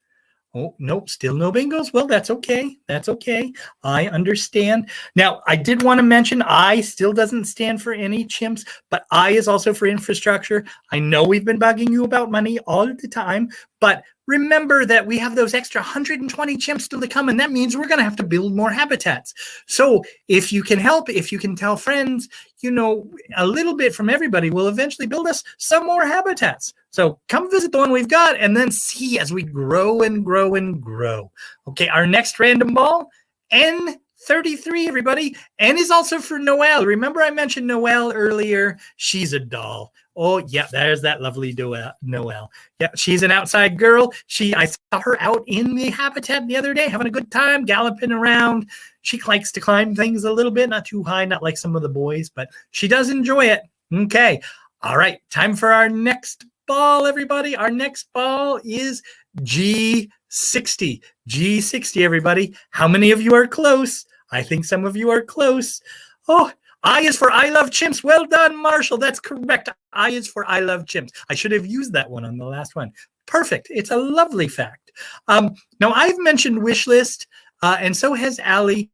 Oh, nope, still no bingos. Well, that's okay. That's okay. I understand. Now, I did want to mention I still doesn't stand for any chimps, but I is also for infrastructure. I know we've been bugging you about money all the time, but remember that we have those extra 120 chimps still to come, and that means we're going to have to build more habitats. So if you can help, if you can tell friends, a little bit from everybody will eventually build us some more habitats. So come visit the one we've got and then see as we grow and grow and grow. Okay, our next random ball, N33, everybody. N is also for Noelle. Remember I mentioned Noelle earlier? She's a doll. Oh, yeah, there's that lovely Noelle. Yeah, she's an outside girl. I saw her out in the habitat the other day, having a good time, galloping around. She likes to climb things a little bit, not too high, not like some of the boys, but she does enjoy it. Okay, all right, time for our next ball, everybody. Our next ball is G60. G60, everybody. How many of you are close? I think some of you are close. Oh, I is for I love chimps. Well done, Marshall. That's correct. I is for I love chimps. I should have used that one on the last one. Perfect. It's a lovely fact. Now, I've mentioned wish list, and so has Allie,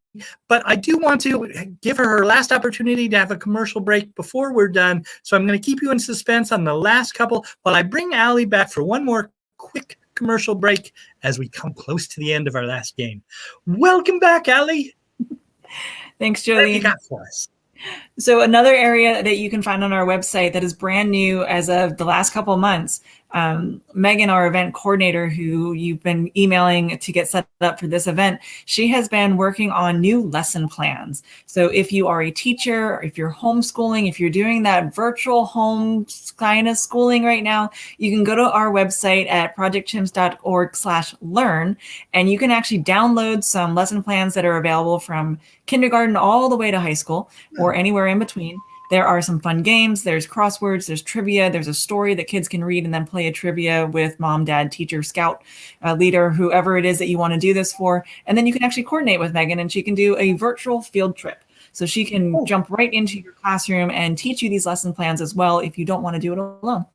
but I do want to give her last opportunity to have a commercial break before we're done. So I'm going to keep you in suspense on the last couple while I bring Allie back for one more quick commercial break as we come close to the end of our last game. Welcome back, Allie. Thanks, Jolene. What have you got for us? So another area that you can find on our website that is brand new as of the last couple of months, Megan, our event coordinator, who you've been emailing to get set up for this event, she has been working on new lesson plans. So if you are a teacher, or if you're homeschooling, if you're doing that virtual home kind of schooling right now, you can go to our website at projectchimps.org/learn, and you can actually download some lesson plans that are available from kindergarten all the way to high school or anywhere in between. There are some fun games. There's crosswords, there's trivia, there's a story that kids can read and then play a trivia with mom, dad, teacher, scout, leader, whoever it is that you want to do this for. And then you can actually coordinate with Megan and she can do a virtual field trip. So she can jump right into your classroom and teach you these lesson plans as well if you don't want to do it alone.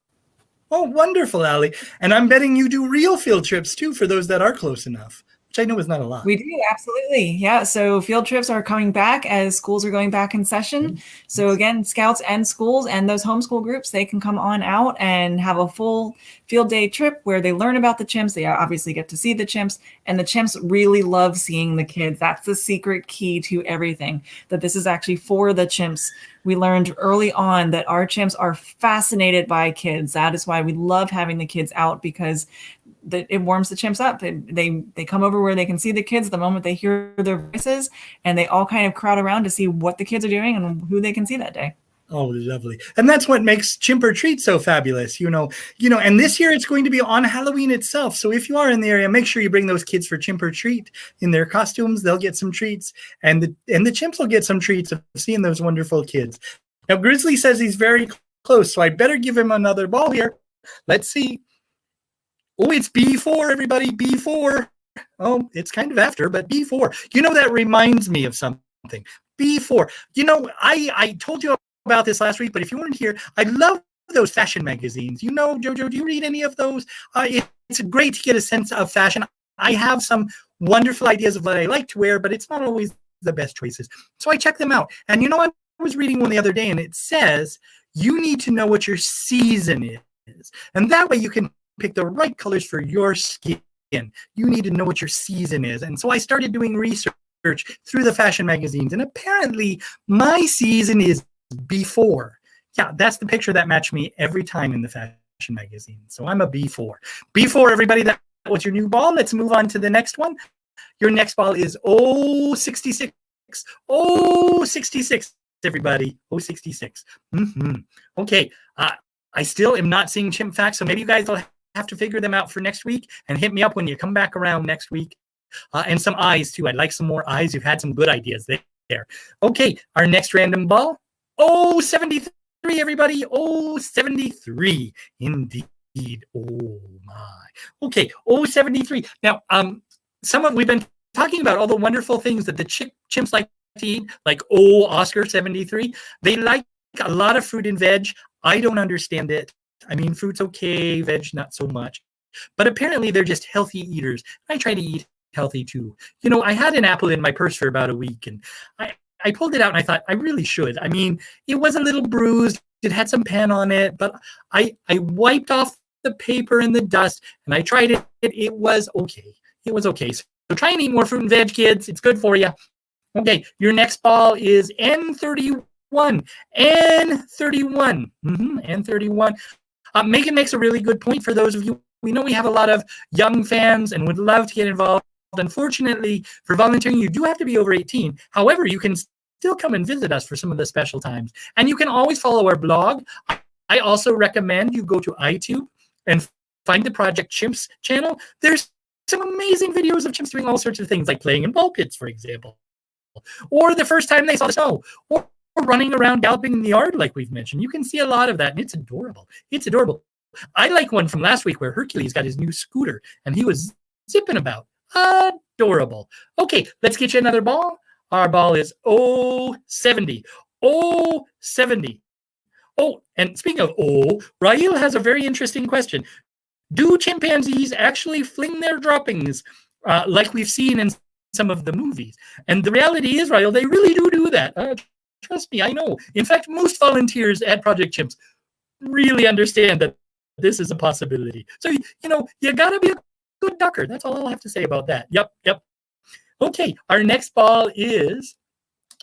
Oh, wonderful, Allie. And I'm betting you do real field trips too for those that are close enough, which I know is not a lot. We do, absolutely. Yeah. So field trips are coming back as schools are going back in session. So again, scouts and schools and those homeschool groups, they can come on out and have a full field day trip where they learn about the chimps. They obviously get to see the chimps, and the chimps really love seeing the kids. That's the secret key to everything, that this is actually for the chimps. We learned early on that our chimps are fascinated by kids. That is why we love having the kids out, because it warms the chimps up. They come over where they can see the kids the moment they hear their voices, and they all kind of crowd around to see what the kids are doing and who they can see that day. Oh, lovely. And that's what makes Chimper Treat so fabulous, and this year it's going to be on Halloween itself. So if you are in the area, make sure you bring those kids for Chimper Treat in their costumes. They'll get some treats, and the chimps will get some treats of seeing those wonderful kids. Now, Grizzly says he's very close, so I better give him another ball here. Let's see. Oh, it's B4, everybody, B4. Oh, it's kind of after, but B4. That reminds me of something. B4. I told you about this last week, but if you weren't here, I love those fashion magazines. Jojo, do you read any of those? It's great to get a sense of fashion. I have some wonderful ideas of what I like to wear, but it's not always the best choices. So I check them out. And I was reading one the other day, and it says you need to know what your season is. And that way you can pick the right colors for your skin. You need to know what your season is. And so I started doing research through the fashion magazines, and apparently my season is B4. Yeah, that's the picture that matched me every time in the fashion magazine. So I'm a B4. B4, everybody, that was your new ball. Let's move on to the next one. Your next ball is 066. 066, everybody. 066. Okay, I still am not seeing chimp facts, so maybe you guys will have to figure them out for next week and hit me up when you come back around next week. And some eyes, too. I'd like some more eyes. You've had some good ideas there. Okay, our next random ball. 073, everybody. 073. Indeed. Oh, my. Okay, 073. Now, we've been talking about all the wonderful things that the chimps like to eat, like Oscar 73. They like a lot of fruit and veg. I don't understand it. I mean, fruit's okay, veg not so much. But apparently they're just healthy eaters. I try to eat healthy too. I had an apple in my purse for about a week, and I pulled it out and I thought I really should. I mean, it was a little bruised. It had some pen on it, but I wiped off the paper and the dust, and I tried it. It was okay. It was okay. So try and eat more fruit and veg, kids. It's good for you. Okay, your next ball is N31. N31. N31. Megan makes a really good point for those of you. We know we have a lot of young fans and would love to get involved. Unfortunately, for volunteering, you do have to be over 18. However, you can still come and visit us for some of the special times. And you can always follow our blog. I also recommend you go to iTunes and find the Project Chimps channel. There's some amazing videos of chimps doing all sorts of things, like playing in ball pits, for example. Or the first time they saw the snow. Or running around galloping in the yard, like we've mentioned. You can see a lot of that, and it's adorable. It's adorable. I like one from last week where Hercules got his new scooter, and he was zipping about. Adorable. Okay, let's get you another ball. Our ball is 070. 070. Oh, and speaking of Rael has a very interesting question. Do chimpanzees actually fling their droppings like we've seen in some of the movies? And the reality is, Rael, they really do that. Trust me, I know. In fact, most volunteers at Project Chimps really understand that this is a possibility. So, you got to be a good ducker. That's all I'll have to say about that. Yep. Okay, our next ball is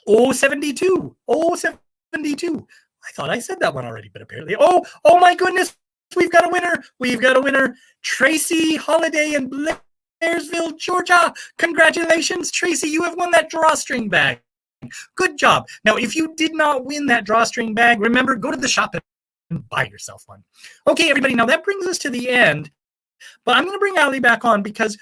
072. 072. I thought I said that one already, but apparently. Oh my goodness. We've got a winner. Tracy Holiday in Blairsville, Georgia. Congratulations, Tracy. You have won that drawstring bag. Good job. Now, if you did not win that drawstring bag, remember, go to the shop and buy yourself one. Okay, everybody. Now, that brings us to the end. But I'm going to bring Allie back on because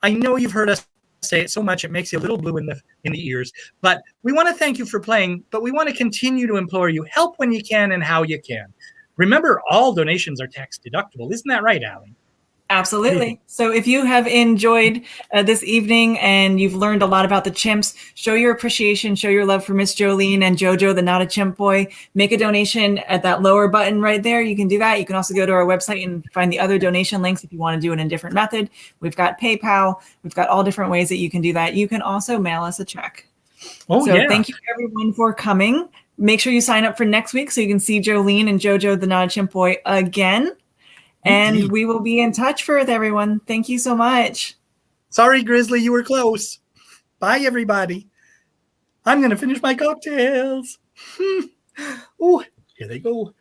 I know you've heard us say it so much, it makes you a little blue in the ears. But we want to thank you for playing, but we want to continue to implore you, help when you can and how you can. Remember, all donations are tax deductible. Isn't that right, Allie? Absolutely. So if you have enjoyed this evening and you've learned a lot about the chimps, show your appreciation, show your love for Miss Jolene and Jojo, the Not a Chimp Boy. Make a donation at that lower button right there. You can do that. You can also go to our website and find the other donation links if you want to do it in a different method. We've got PayPal. We've got all different ways that you can do that. You can also mail us a check. Oh, so yeah. Thank you everyone for coming. Make sure you sign up for next week so you can see Jolene and Jojo, the Not a Chimp Boy, again. Indeed. And we will be in touch with everyone. Thank you so much. Sorry, Grizzly, you were close. Bye, everybody. I'm going to finish my cocktails. Oh, here they go.